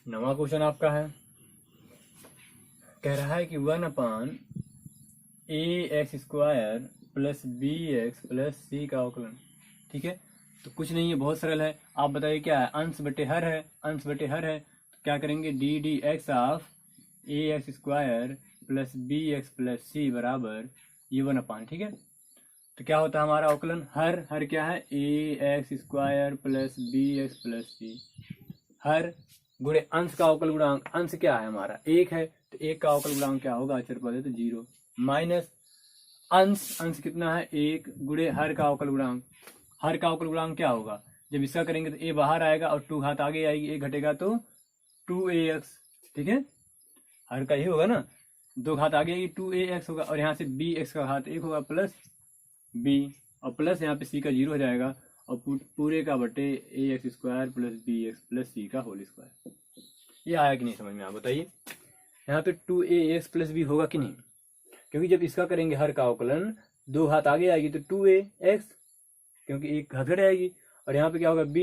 नवा क्वेश्चन आपका है, कह रहा है कि 1/ax² + bx + c का अवकलन। ठीक है, तो कुछ नहीं है, बहुत सरल है। आप बताइए क्या है, अंश बटे हर है, अंश बटे हर है, तो क्या करेंगे, d d x of a x square plus b x plus c बराबर ये 1/, ठीक है। तो क्या होता है हमारा अवकलन, हर हर क्या है, a x square plus b x plus c, हर गुणे अंश का अवकल गुणांक, अंश क्या है हमारा 1 है, तो 1 का अवकल गुणांक क्या होगा, अचर पद है तो 0, माइनस अंश, अंश कितना है 1 गुणे हर का अवकल गुणांक, हर का अवकल गुणांक क्या होगा, जब इसका करेंगे तो a बाहर आएगा और 2 घात आगे आएगी, 1 घटेगा तो 2ax, ठीक है, हर का ही होगा ना, 2 घात आगे आएगी 2ax होगा, और यहाँ से bx का घात 1 होगा प्लस b, और प्लस यहाँ पे c का 0 हो जाएगा, और पूरे का बटे ax square plus bx plus c का होल स्क्वायर। ये आया कि नहीं समझ में, आप बताइए। यहाँ पे 2ax प्लस b होगा कि नहीं, क्योंकि जब इसका करेंगे हर का अवकलन 2 घात आगे आएगी तो 2ax, क्योंकि 1 घात घट आएगी, और यहाँ पे क्या होगा b,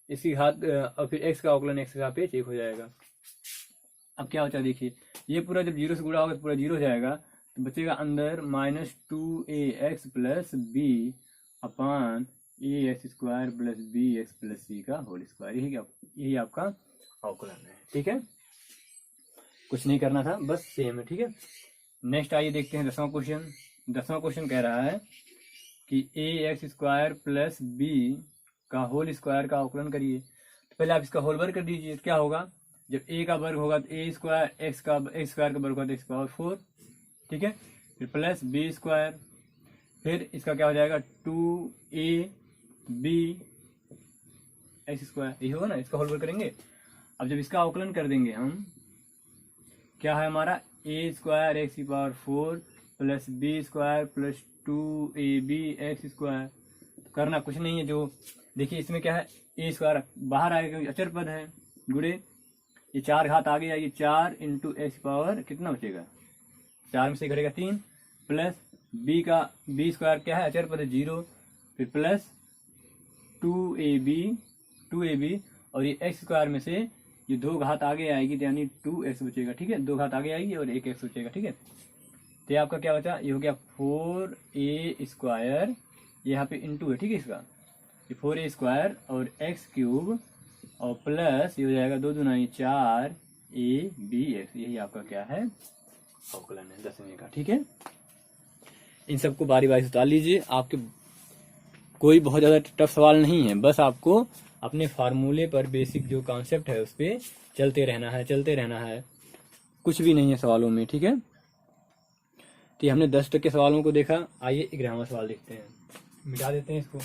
इसकी घात और फिर x का अवकलन x का पेज 1 हो जाएगा। अब क्या होता है देखिए, ये पूरा जब 0 से गुणा होगा तो पूरा 0 हो जाएगा, तो बचेगा अंदर -2ax प्लस b अपान ax square plus bx plus c का होल स्क्वायर, यही आपका अवकलन है, ठीक है। कुछ नहीं करना था, बस सेम है, ठीक है। नेक्स्ट आइए देखते हैं 10वां क्वेश्चन। 10वां क्वेश्चन कह रहा है कि ax स्क्वायर प्लस b का होल स्क्वायर का अवकलन करिए। तो पहले आप इसका होल वर्ग कर दीजिए, तो क्या होगा, जब a का वर्ग होगा तो a स्क्वायर, x स्क्वायर का वर्ग होगा तो x पावर 4, ठीक है, फिर प्लस b स्क्वायर, फिर इसका क्या हो जाएगा 2ab x स्क्वायर, यही होगा ना, इसका होल वर्ग करेंगे। अब जब इसका अवकलन कर देंगे हम, क्या है हमारा a स्क्वायर एक्स की power 4 plus b square plus 2ab x square, करना कुछ नहीं है, जो देखिए इसमें क्या है, a स्क्वायर बाहर आएगा क्योंकि अचर पद है, गुणे ये 4 घात आगे आएगी, 4 इंटू एक्स पावर कितना बचेगा, 4 में से घटेगा 3, प्लस b का b स्क्वायर क्या है, अचर पद है 0, फिर प्लस 2ab और ये एक्स स्क्वायर में से ये 2 घात आगे आएगी, तो यानी 2x बचेगा, ठीक है, 2 घात आगे आएगी और 1x बचेगा, ठीक है। तो ये आपका क्या बचा, ये हो गया 4a स्क्वायर, यहाँ पे इंटू है, ठीक है, इसका ये 4a स्क्वायर और x क्यूब और प्लस ये हो जाएगा 2 दूनी 4abx, यही आपका क्या है अवकलन है 10वें का, ठीक है। इन सबको बारी बारी से उतार लीजिए, आपके कोई बहुत ज़्यादा टफ सवाल नहीं है, बस आपको अपने फार्मूले पर बेसिक जो कॉन्सेप्ट है उस पर चलते रहना है, कुछ भी नहीं है सवालों में, ठीक है। तो हमने 10 तक के सवालों को देखा, आइए 11वां सवाल देखते हैं, मिटा देते हैं इसको।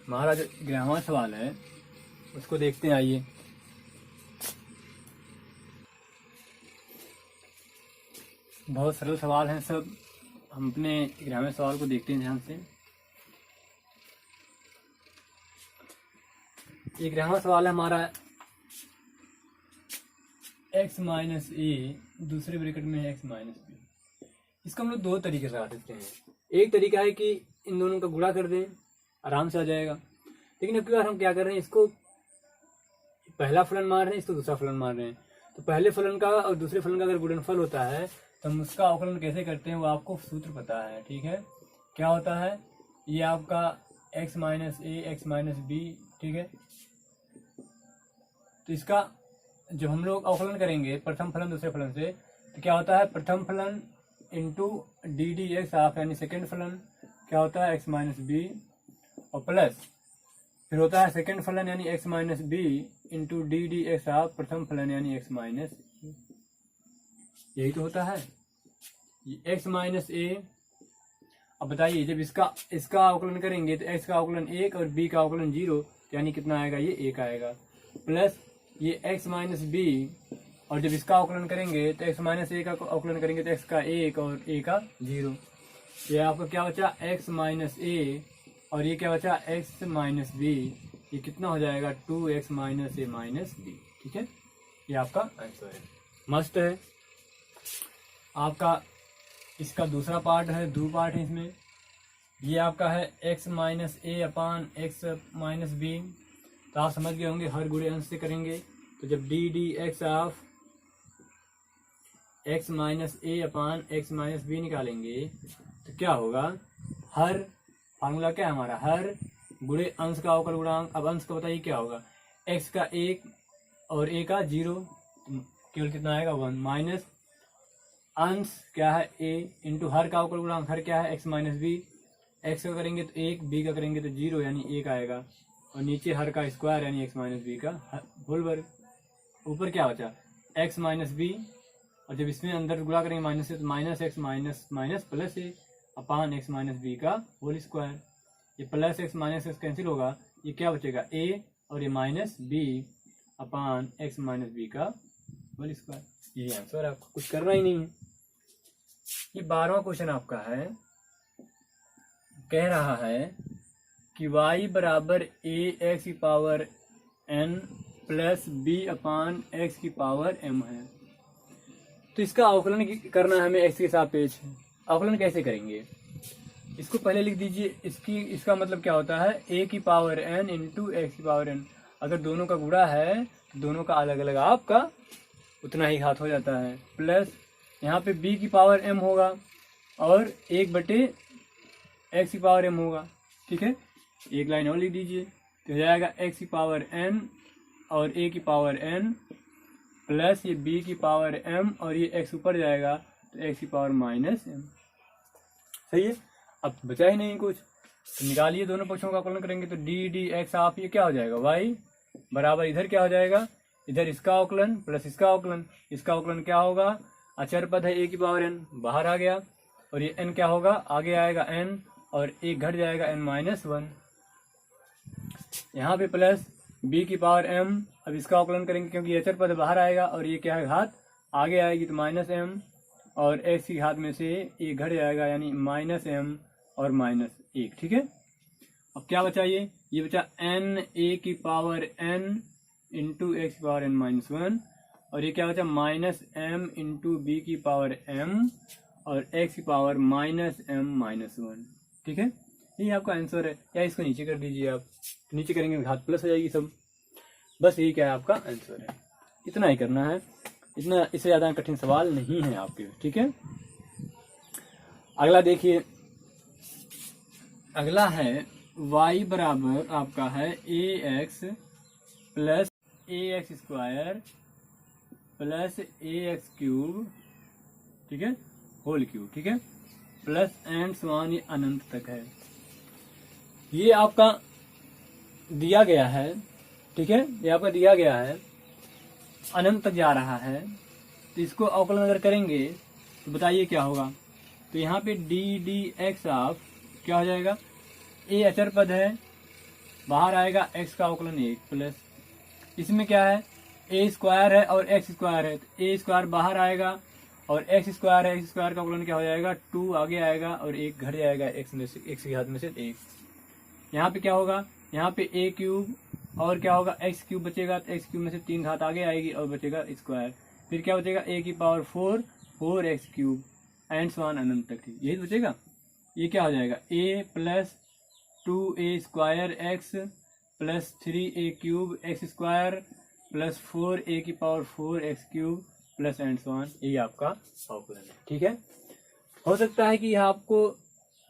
हमारा जो 11वां सवाल है उसको देखते हैं, आइए। बहुत सरल सवाल हैं सब, हम अपने 11वें सवाल को देखते हैं ध्यान से। 11वां सवाल है हमारा x माइनस ए दूसरे ब्रैकेट में x माइनस बी। इसको हम लोग 2 तरीके से लगा सकते हैं। एक तरीका है कि इन दोनों का गुणा कर दें, आराम से आ जाएगा, लेकिन अब की बार हम क्या कर रहे हैं, इसको पहला फलन मान रहे हैं, इसको दूसरा फलन मान रहे हैं। तो पहले फलन का और दूसरे फलन का अगर गुणनफल होता है तो हम उसका अवकलन कैसे करते हैं वो आपको सूत्र पता है, ठीक है। क्या होता है, ये आपका x माइनस ए एक्स माइनस बी, ठीक है। तो इसका जब हम लोग अवकलन करेंगे प्रथम फलन दूसरे फलन से, तो क्या होता है, प्रथम फलन into d d x of, यानी सेकेंड फलन क्या होता है x माइनस बी, और प्लस फिर होता है सेकेंड फलन यानी x minus b into d d x of प्रथम फलन यानी x माइनस, यही तो होता है x माइनस ए। अब बताइए जब इसका अवकलन करेंगे तो x का अवकलन 1 और b का अवकलन 0, यानी कितना आएगा, ये 1 आएगा, प्लस ये x माइनस बी, और जब इसका अवकलन करेंगे तो x माइनस ए का अवकलन करेंगे तो x का 1 और a का 0, ये आपका क्या बचा x माइनस ए, और ये क्या बचा x माइनस बी, ये कितना हो जाएगा 2x माइनस ए माइनस बी, ठीक है। ये आपका आंसर है, मस्त है। आपका इसका दूसरा पार्ट है, 2 पार्ट है इसमें। ये आपका है x minus a upon x minus B, तो आप समझ गए होंगे हर गुणे अंश से करेंगे। तो जब d d x of x minus a upon x minus b निकालेंगे तो क्या होगा, हर फार्मूला क्या है हमारा, हर गुणे अंश का अवकल गुणांक। अब अंश का बताइए क्या होगा, एक्स का 1 और ए का 0, तो केवल कितना आएगा 1, माइनस अंश क्या है a इंटू हर का अवकल गुणांक, हर क्या है एक्स माइनस बी, एक्स का करेंगे तो 1, बी का करेंगे तो 0 यानी 1 आएगा, और नीचे हर का स्क्वायर यानी एक्स माइनस बी का होल वर्ग। ऊपर क्या बचा, एक्स माइनस बी, और जब इसमें अंदर गुणा करेंगे माइनस से तो minus x minus minus plus a upon x minus b का होल स्क्वायर। ये plus x minus x cancel होगा, ये क्या बचेगा ए और ये minus b upon x minus b का होल स्क्वायर। यही आंसर है, आपको कुछ करना ही नहीं है। ये 12वां क्वेश्चन आपका है, कह रहा है कि y बराबर ए एक्स की power n plus b upon x की पावर m है। तो इसका अवकलन करना है हमें x के सापेक्ष। अवकलन कैसे करेंगे, इसको पहले लिख दीजिए। इसका मतलब क्या होता है, a की पावर n इंटू एक्स की पावर n। अगर दोनों का गुणा है तो दोनों का अलग अलग आपका उतना ही घात हो जाता है, प्लस यहाँ पे b की पावर m होगा और 1/x की पावर m होगा। ठीक है, एक लाइन और लिख दीजिए तो हो जाएगा x की पावर n और a की पावर n प्लस ये b की पावर m और ये x ऊपर जाएगा तो x की पावर माइनस m। सही है, अब बचा ही नहीं कुछ, तो निकालिए दोनों पक्षों का अवकलन करेंगे तो dd(x) ऑफ ये क्या हो जाएगा y बराबर इधर क्या हो जाएगा, इधर इसका अवकलन प्लस इसका अवकलन। इसका अवकलन क्या होगा, अचर पद है a की पावर n बाहर आ गया, और ये n क्या होगा, आगे आएगा n और एक घट जाएगा n माइनस 1। यहाँ पे प्लस b की पावर m, अब इसका अवकलन करेंगे क्योंकि अचर पद बाहर आएगा और ये क्या है घात आगे आएगी तो माइनस m, और x की घात में से एक घट जाएगा यानी माइनस m और माइनस 1। ठीक है, अब क्या बचा, ये बचा n a की पावर n इंटू एक्स की पावर n माइनस 1, और ये क्या बचा माइनस m इंटू बी की पावर m और x की पावर माइनस m माइनस 1। ठीक है, यही आपका आंसर है। या इसको नीचे कर दीजिए आप, नीचे करेंगे घात प्लस हो जाएगी सब। बस यही क्या है आपका आंसर है, इतना ही करना है, इतना, इससे ज़्यादा कठिन सवाल नहीं है आपके। ठीक है, अगला देखिए, अगला है y बराबर आपका है a x plus A x square plus A x cube, ठीक है, होल क्यूब। ठीक है, प्लस एंड समान ये अनंत तक है। ये आपका दिया गया है, ठीक है, ये आपका दिया गया है, अनंत तक जा रहा है, तो इसको अवकलन अगर करेंगे तो बताइए क्या होगा। तो यहाँ पे dd(x) ऑफ क्या हो जाएगा, a अचर पद है, बाहर आएगा x का अवकलन 1 प्लस इसमें क्या है a स्क्वायर है और x स्क्वायर है, तो a स्क्वायर बाहर आएगा और x स्क्वायर है, x स्क्वायर का अवकलन क्या हो जाएगा 2 आगे आएगा और 1 घट जाएगा x में से, x की घात में से 1। यहाँ पे क्या होगा, यहाँ पे a क्यूब और क्या होगा x क्यूब बचेगा, तो x क्यूब में से 3 घात आगे आएगी और बचेगा स्क्वायर, फिर क्या बचेगा a की पावर 4 4x क्यूब एंड समान अनंत तक, यही बचेगा। ये क्या हो जाएगा a plus 2a square x plus 3a cube x square plus 4a की power 4x cube plus and समान, यही आपका अवकलन है। ठीक है, हो सकता है कि आपको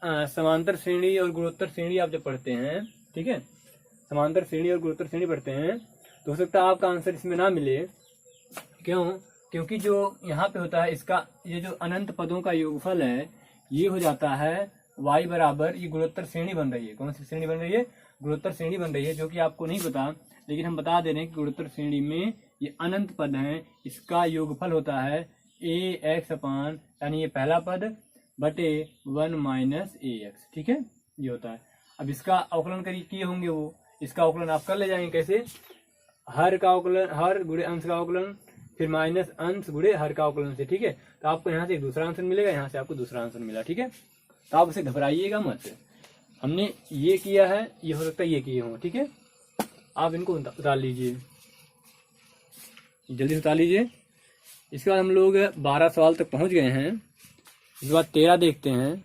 समांतर श्रेणी और गुणोत्तर श्रेणी आप जब पढ़ते हैं, ठीक है, समांतर श्रेणी और गुणोत्तर श्रेणी पढ़ते हैं तो हो सकता है आपका आंसर इसमें ना मिले। क्यों, क्योंकि जो यहाँ पे होता है इसका ये जो अनंत पदों का योगफल है ये हो जाता है y बराबर, ये गुणोत्तर श्रेणी बन रही है। कौन सी श्रेणी बन रही है, गुणोत्तर श्रेणी बन रही है, जो कि आपको नहीं पता, लेकिन हम बता दे रहे हैं कि गुणोत्तर श्रेणी में ये अनंत पद हैं, इसका योगफल होता है ax अपान, यानी ये पहला पद बटे 1 माइनस ax। ठीक है, ये होता है। अब इसका अवकलन किए होंगे वो, इसका अवकलन आप कर ले जाएंगे कैसे, हर का अवकलन, हर गुणे अंश का अवकलन, फिर माइनस अंश गुणे हर का अवकलन से। ठीक है, तो आपको यहाँ से एक दूसरा आंसर मिलेगा, यहाँ से आपको दूसरा आंसर मिला। ठीक है, तो आप उसे घबराइएगा मत, हमने ये किया है, ये हो सकता है ये किए हों। ठीक है, आप इनको उतार लीजिए, जल्दी से उतार लीजिए। इसके बाद हम लोग 12 सवाल तक पहुंच गए हैं, इसके बाद 13 देखते हैं।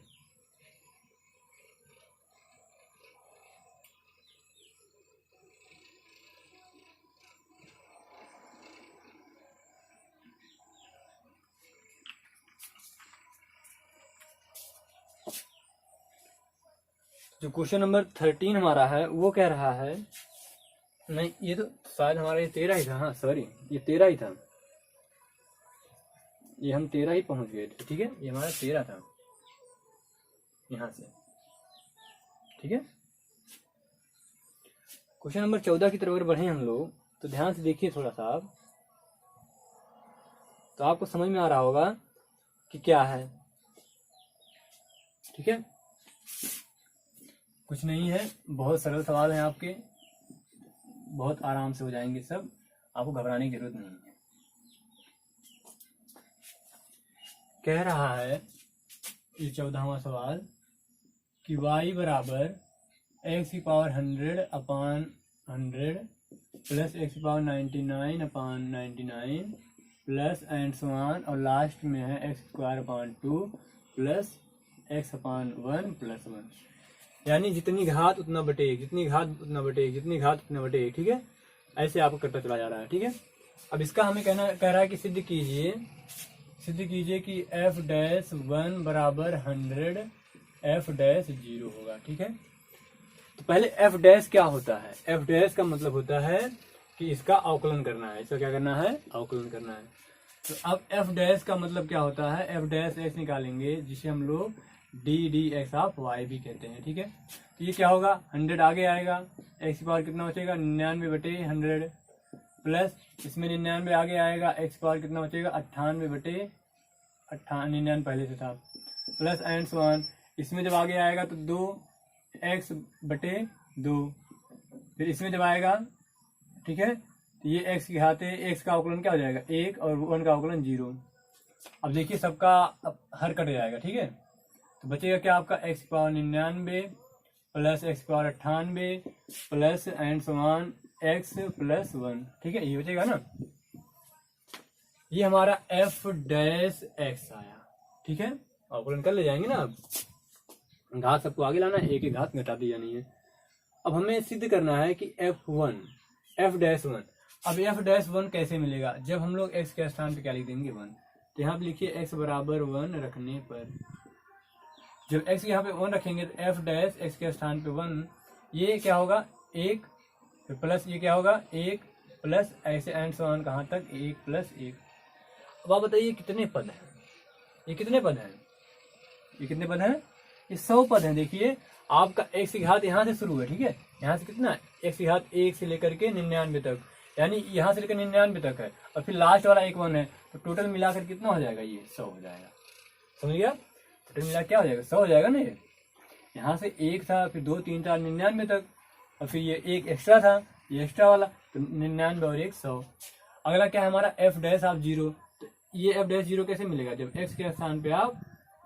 जो क्वेश्चन नंबर 13 हमारा है वो कह रहा है, नहीं ये तो शायद हमारा ये 13 ही था, हाँ सॉरी ये 13 ही था, ये हम 13 ही पहुंच गए थे, ठीक है, ये हमारा 13 था यहाँ से, ठीक है। क्वेश्चन नंबर 14 की तरफ अगर बढ़े हम लोग तो ध्यान से देखिए थोड़ा सा आप, तो आपको समझ में आ रहा होगा कि क्या है, ठीक है। कुछ नहीं है, बहुत सरल सवाल है आपके, बहुत आराम से हो जाएंगे सब, आपको घबराने की जरूरत नहीं है। कह रहा है ये 14वां सवाल कि y बराबर x की पावर 100 अपान 100 प्लस x की power 99 upon 99 plus and so on, और लास्ट में है x square upon 2 plus x अपान 1 प्लस 1, यानी जितनी घात उतना बटे एक, जितनी घात उतना बटे एक, जितनी घात उतना बटे एक, ठीक है। ऐसे आपको करता चला जा रहा है, ठीक है। अब इसका हमें कह रहा है कि सिद्ध कीजिए कि f डैश 1 बराबर 100 f डैश 0 होगा, ठीक है। तो पहले f डैश क्या होता है, f डैश का मतलब होता है कि इसका अवकलन करना है, इसका क्या करना है, अवकलन करना है। तो अब f डैश का मतलब क्या होता है, f डैश x निकालेंगे जिसे हम लोग डी एक्स ऑफ y भी कहते हैं, ठीक है। तो ये क्या होगा, 100 आगे आएगा, x की पावर कितना बचेगा 99 बटे 100 प्लस इसमें 99 आगे आएगा, x की पावर कितना बचेगा 98 बटे 99 पहले से था, प्लस एंड सो ऑन, इसमें जब आगे आएगा तो 2x बटे 2, फिर इसमें जब आएगा, ठीक है, तो ये x की घात है, x का अवकलन क्या हो जाएगा 1 और 1 का अवकलन 0। अब देखिए सबका हर कट जाएगा, ठीक है, तो बचेगा क्या आपका x की पावर 99 प्लस x की power 98 plus and so on x plus 1, ठीक है, ये बचेगा ना। ये हमारा f डैश x आया, ठीक है, अवकलन कर ले जाएंगे ना। अब घात सबको आगे लाना है, एक घात घटा दी जानी है। अब हमें सिद्ध करना है कि f डैश 1, अब f डैश 1 कैसे मिलेगा, जब हम लोग x के स्थान पे क्या लिख देंगे 1, तो यहाँ पे लिखिए x बराबर 1 रखने पर, जब x यहाँ पे 1 रखेंगे तो f डैश x के स्थान पे 1, ये क्या होगा 1, फिर प्लस ये क्या होगा 1 प्लस ऐसे एंड सो ऑन कहाँ तक 1 प्लस 1। अब आप बताइए कितने पद हैं, ये कितने पद हैं, ये कितने पद हैं, ये 100 पद हैं। देखिए आपका x की घात यहाँ से शुरू है, ठीक है, यहाँ से कितना x की घात 1 से लेकर के 99 तक, यानी यहाँ से लेकर 99 तक है, और फिर लास्ट वाला 1 1 है, तो टोटल मिलाकर कितना हो जाएगा, ये 100 हो जाएगा, समझ गया, टोटल मिला क्या हो जाएगा 100 हो जाएगा ना। ये यहाँ से 1 था, फिर 2 3 4 99 तक, और फिर ये 1 एक्स्ट्रा था, ये एक्स्ट्रा वाला, तो 99 और 1 100। अगला क्या है हमारा f डैश ऑफ 0, तो ये f डैश 0 कैसे मिलेगा, जब x के स्थान पे आप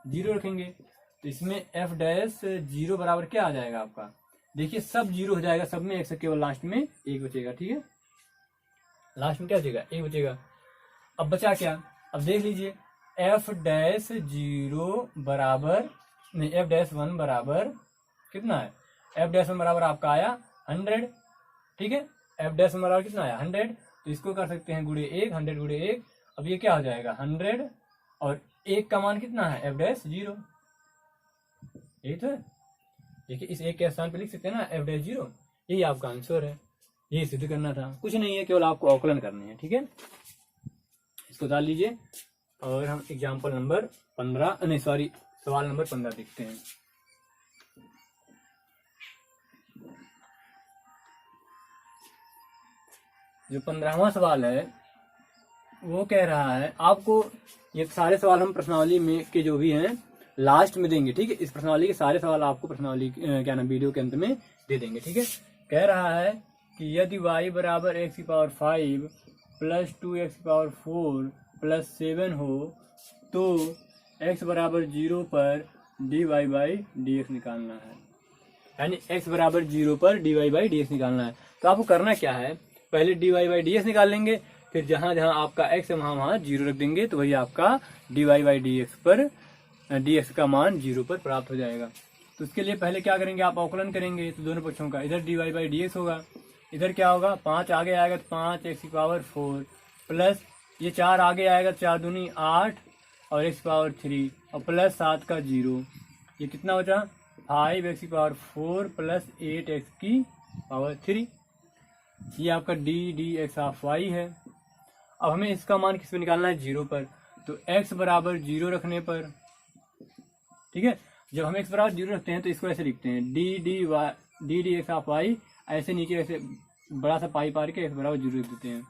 0 रखेंगे, तो इसमें f डैश 0 बराबर क्या आ जाएगा आपका, देखिए सब 0 हो जाएगा, सब में 1 से केवल लास्ट में 1 बचेगा, ठीक है, लास्ट में क्या बचेगा 1 बचेगा। अब बचा क्या, अब देख लीजिए f डैश 0 बराबर नहीं, f डैश 1 बराबर कितना है, f डैश 1 बराबर आपका आया 100, ठीक है, f डैश 1 बराबर कितना आया 100, तो इसको कर सकते हैं गुणे 1, 100 गुणे 1, अब ये क्या हो जाएगा 100, और 1 का मान कितना है f डैश 0, यही तो है, देखिए इस 1 के स्थान पे लिख सकते हैं ना f डैश 0, यही आपका आंसर है, यही सिद्ध करना था, कुछ नहीं है, केवल आपको अवकलन करने हैं, ठीक है। इसको डाल लीजिए और हम एग्जाम्पल नंबर 15 नहीं सॉरी सवाल नंबर 15 देखते हैं। जो 15वां सवाल है वो कह रहा है, आपको ये सारे सवाल हम प्रश्नावली में के जो भी हैं लास्ट में देंगे, ठीक है, इस प्रश्नावली के सारे सवाल आपको प्रश्नावली क्या नाम वीडियो के अंत में दे देंगे, ठीक है। कह रहा है कि यदि y बराबर x की पावर 5 प्लस 2x की पावर 4 प्लस 7 हो तो x बराबर 0 पर dy बाई dx निकालना है, यानी x बराबर 0 पर dy बाई dx निकालना है। तो आपको करना क्या है, पहले dy बाई dx निकाल लेंगे, फिर जहां जहां आपका x है वहां 0 रख देंगे, तो वही आपका dy बाई dx पर dx का मान 0 पर प्राप्त हो जाएगा। तो उसके लिए पहले क्या करेंगे, आप अवकलन करेंगे, तो दोनों पक्षों का, इधर dy बाई dx होगा, इधर क्या होगा 5 आगे आएगा तो 5x की पावर 4 प्लस ये 4 आगे आएगा 4 दूनी 8 और x की पावर 3 और प्लस 7 का 0, ये कितना बचा 5x की पावर 4 प्लस 8x की पावर 3। ये आपका डी एक्स ऑफ वाई है। अब हमें इसका मान किस पे निकालना है, 0 पर। तो x बराबर 0 रखने पर, ठीक है, जब हम x बराबर 0 रखते हैं तो इसको ऐसे लिखते हैं डी एक्स ऑफ वाई, ऐसे नीचे ऐसे बड़ा सा पाई पार के x बराबर 0 लिख देते हैं।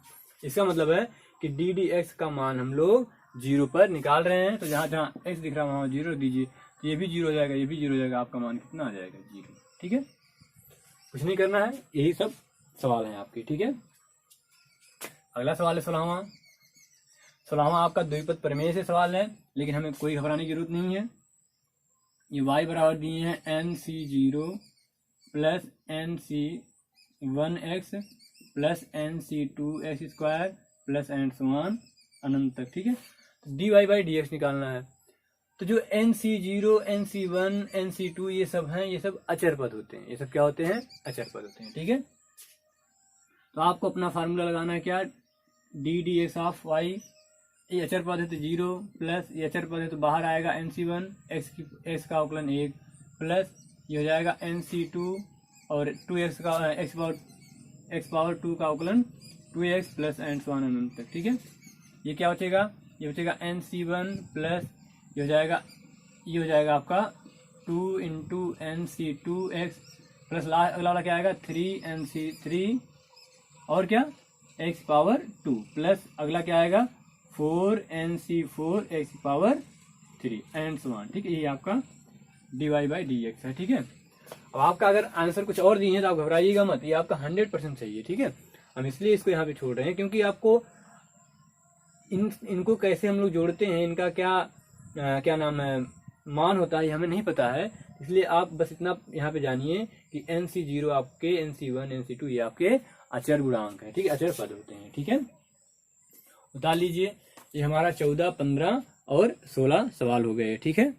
इसका मतलब है कि डी एक्स का मान हम लोग 0 पर निकाल रहे हैं। तो जहाँ जहाँ x दिख रहा है वहाँ 0 दीजिए, तो ये भी 0 हो जाएगा, ये भी 0 हो जाएगा, आपका मान कितना आ जाएगा, 0। ठीक है, कुछ नहीं करना है, यही सब सवाल है आपके। ठीक है, अगला सवाल है 16वां आपका द्विपद प्रमेय से सवाल है, लेकिन हमें कोई घबराने की जरूरत नहीं है। ये y बराबर दिए हैं NC0 plus NC1x plus NC2x square plus and so on अनंत तक। ठीक है, तो dy बाई dx निकालना है। तो जो NC0, NC1, NC2 ये सब हैं, ये सब अचर पद होते हैं। ये सब क्या होते हैं, अचर पद होते हैं। ठीक है, तो आपको अपना फार्मूला लगाना है क्या, डी एक्स ऑफ वाई, ये अचर पद है तो 0 प्लस ये अचर पद है तो बाहर आएगा NC1, x का अवकलन 1 प्लस ये हो जाएगा NC2 और 2x का x पावर 2 का अवकलन 2x plus and so on अनंत तक। ठीक है, ये क्या बचेगा, ये बचेगा NC1 प्लस ये हो जाएगा आपका 2 इंटू NC2x प्लस अगला वाला क्या आएगा 3NC3 और क्या x पावर 2 प्लस अगला क्या आएगा 4NC4 x power 3 and so on. ठीक है, ये आपका dy बाई dx है। ठीक है, अब आपका अगर आंसर कुछ और दिए हैं तो आप घबराइएगा मत, ये आपका 100% सही है। ठीक है, हम इसलिए इसको यहाँ पे छोड़ रहे हैं क्योंकि आपको इनको कैसे हम लोग जोड़ते हैं, इनका क्या नाम है मान होता है, ये हमें नहीं पता है। इसलिए आप बस इतना यहाँ पे जानिए कि NC0 आपके NC1, NC2 ये आपके अचर गुणांक है। ठीक है, अचर पद होते हैं। ठीक है, उतार लीजिए, ये हमारा 14, 15 और 16 सवाल हो गए। ठीक है,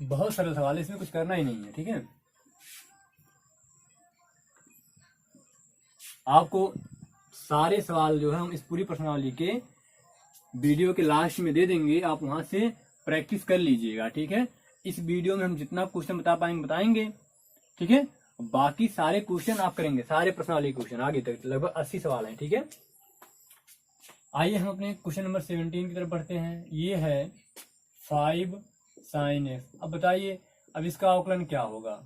बहुत सरल सवाल है, इसमें कुछ करना ही नहीं है। ठीक है, आपको सारे सवाल जो है हम इस पूरी प्रश्नावली के वीडियो के लास्ट में दे देंगे, आप वहां से प्रैक्टिस कर लीजिएगा। ठीक है, इस वीडियो में हम जितना क्वेश्चन बता पाएंगे बताएंगे। ठीक है, बाकी सारे क्वेश्चन आप करेंगे, सारे प्रश्नावली क्वेश्चन आगे तक लगभग 80 सवाल हैं। ठीक है, आइए हम अपने क्वेश्चन नंबर 17 की तरफ बढ़ते हैं। ये है 5 sin x। अब बताइए, अब इसका अवकलन क्या होगा,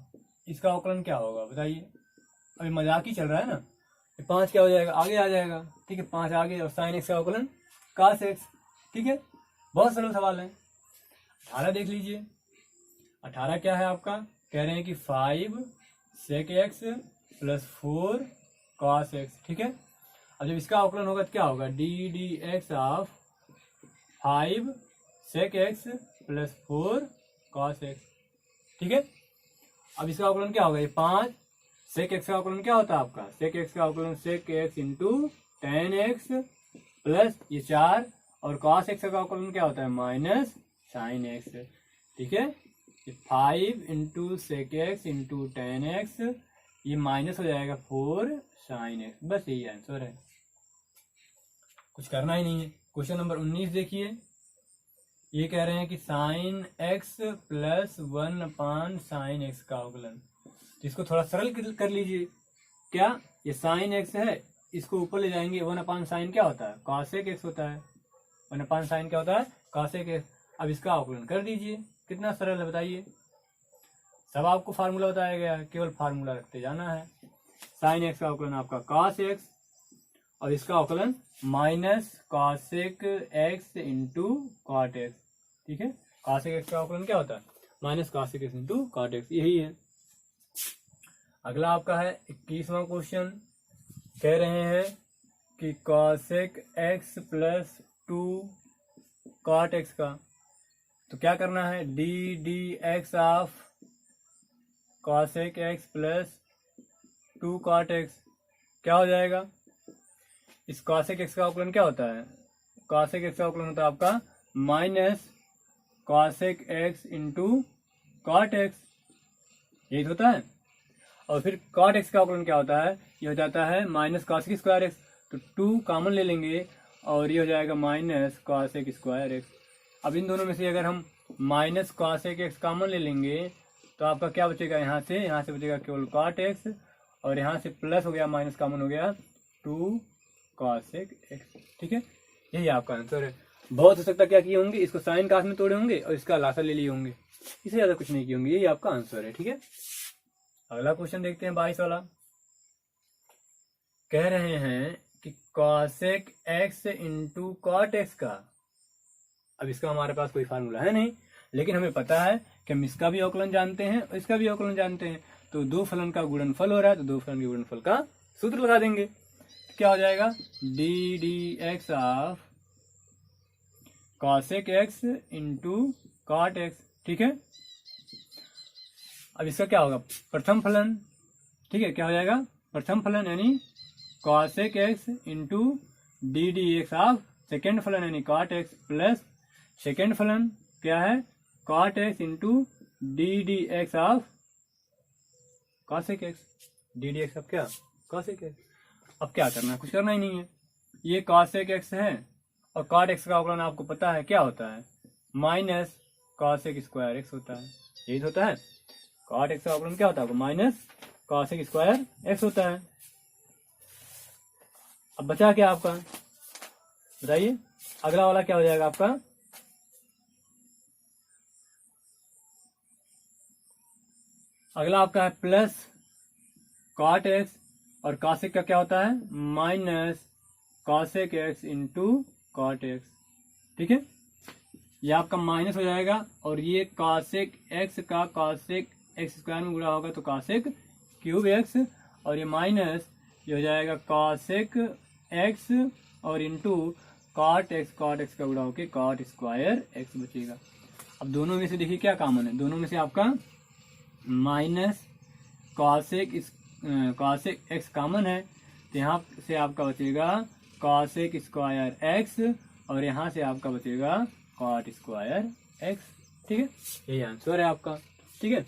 इसका अवकलन क्या होगा बताइए। अभी मजाक ही चल रहा है ना, 5 क्या हो जाएगा, आगे आ जाएगा। ठीक है, 5 आगे और sin x का अवकलन cos x। ठीक है, बहुत सरल सवाल है। 18 देख लीजिए, 18 क्या है आपका, कह रहे हैं कि 5 sec x plus 4 cos x। ठीक है, अब जब इसका अवकलन होगा तो क्या होगा, D x of 5 sec x plus 4 cos x। ठीक है, अब इसका अवकलन क्या होगा, ये 5 sec x का अवकलन क्या होता है आपका, sec x का अवकलन sec x into tan x plus ये 4 और cos x का अवकलन क्या होता है माइनस sin x। ठीक है, ये 5 into sec x into tan x ये माइनस हो जाएगा 4 sin x। बस यही आंसर है, कुछ करना ही नहीं है। क्वेश्चन नंबर 19 देखिए, ये कह रहे हैं कि sin x plus 1/sin x का अवकलन। तो इसको थोड़ा सरल कर लीजिए। क्या, ये sin x है, इसको ऊपर ले जाएंगे, 1/sin क्या होता है, cosec x होता है। 1/sin क्या होता है, cosec x। अब इसका अवकलन कर दीजिए, कितना सरल है बताइए। सब आपको फार्मूला बताया गया है, केवल फार्मूला रखते जाना है। sin x का अवकलन आपका cos x और इसका अवकलन minus cosec x into cot x। ठीक है, cosec x का अवकलन क्या होता है, minus cosec x into cot x, यही है। अगला आपका है 21वां क्वेश्चन, कह रहे हैं कि cosec x plus 2 cot x का, तो क्या करना है, D x of cosec x plus 2 cot x क्या हो जाएगा। इस cosec x का अवकलन क्या होता है, cosec x का अवकलन होता है आपका minus cosec x into cot x, यही होता है। और फिर cot x का अवकलन क्या होता है, ये हो जाता है माइनस cosec स्क्वायर x। तो 2 कॉमन ले लेंगे और ये हो जाएगा माइनस cosec स्क्वायर x। अब इन दोनों में से अगर हम माइनस cos x कॉमन ले लेंगे तो आपका क्या बचेगा, यहाँ से बचेगा केवल cot x, और यहाँ से प्लस हो गया, माइनस कॉमन हो गया 2 cos x। ठीक है, यही आपका आंसर है। बहुत हो सकता क्या किए होंगे, इसको साइन कास में तोड़े होंगे और इसका लासा ले लिए होंगे, इससे ज्यादा कुछ नहीं किए होंगे, यही आपका आंसर है। ठीक है, अगला क्वेश्चन देखते हैं 22 वाला। कह रहे हैं कि cosec x into cot x का, अब इसका हमारे पास कोई फार्मूला है नहीं, लेकिन हमें पता है कि हम इसका भी अवकलन जानते हैं और इसका भी अवकलन जानते हैं, तो दो फलन का गुणनफल हो रहा है तो दो फलन के गुणनफल का सूत्र लगा देंगे। तो क्या हो जाएगा, d d x of cosec x into cot x. ठीक है, अब इसका क्या होगा, प्रथम फलन। ठीक है, क्या हो जाएगा, प्रथम फलन यानी cosec x into d d x of second फलन यानी cot x, प्लस सेकेंड फलन क्या है, cot x into d d x of cosec x, D d x of क्या, cosec x। अब क्या करना है, कुछ करना ही नहीं है, ये cosec x है और cot x का अवकलन आपको पता है क्या होता है, माइनस cosec स्क्वायर x होता है, यही होता है। cot x का अवकलन क्या होता है, माइनस cosec स्क्वायर x होता है। अब बचा क्या आपका, बताइए, अगला वाला क्या हो जाएगा आपका, अगला आपका है प्लस cot x और cosec का क्या होता है, minus cosec x into cot x। ठीक है, ये आपका माइनस हो जाएगा और ये cosec x का cosec x स्क्वायर में गुणा होगा तो cosec क्यूब x, और ये माइनस ये हो जाएगा cosec x और इंटू cot x का गुणा होके cot स्क्वायर x बचेगा। अब दोनों में से देखिए क्या कॉमन है, दोनों में से आपका माइनस cosec x कॉमन है, तो यहाँ से आपका बचेगा cosec स्क्वायर x और यहाँ से आपका बचेगा cot स्क्वायर x। ठीक है, यही आंसर है आपका। ठीक है,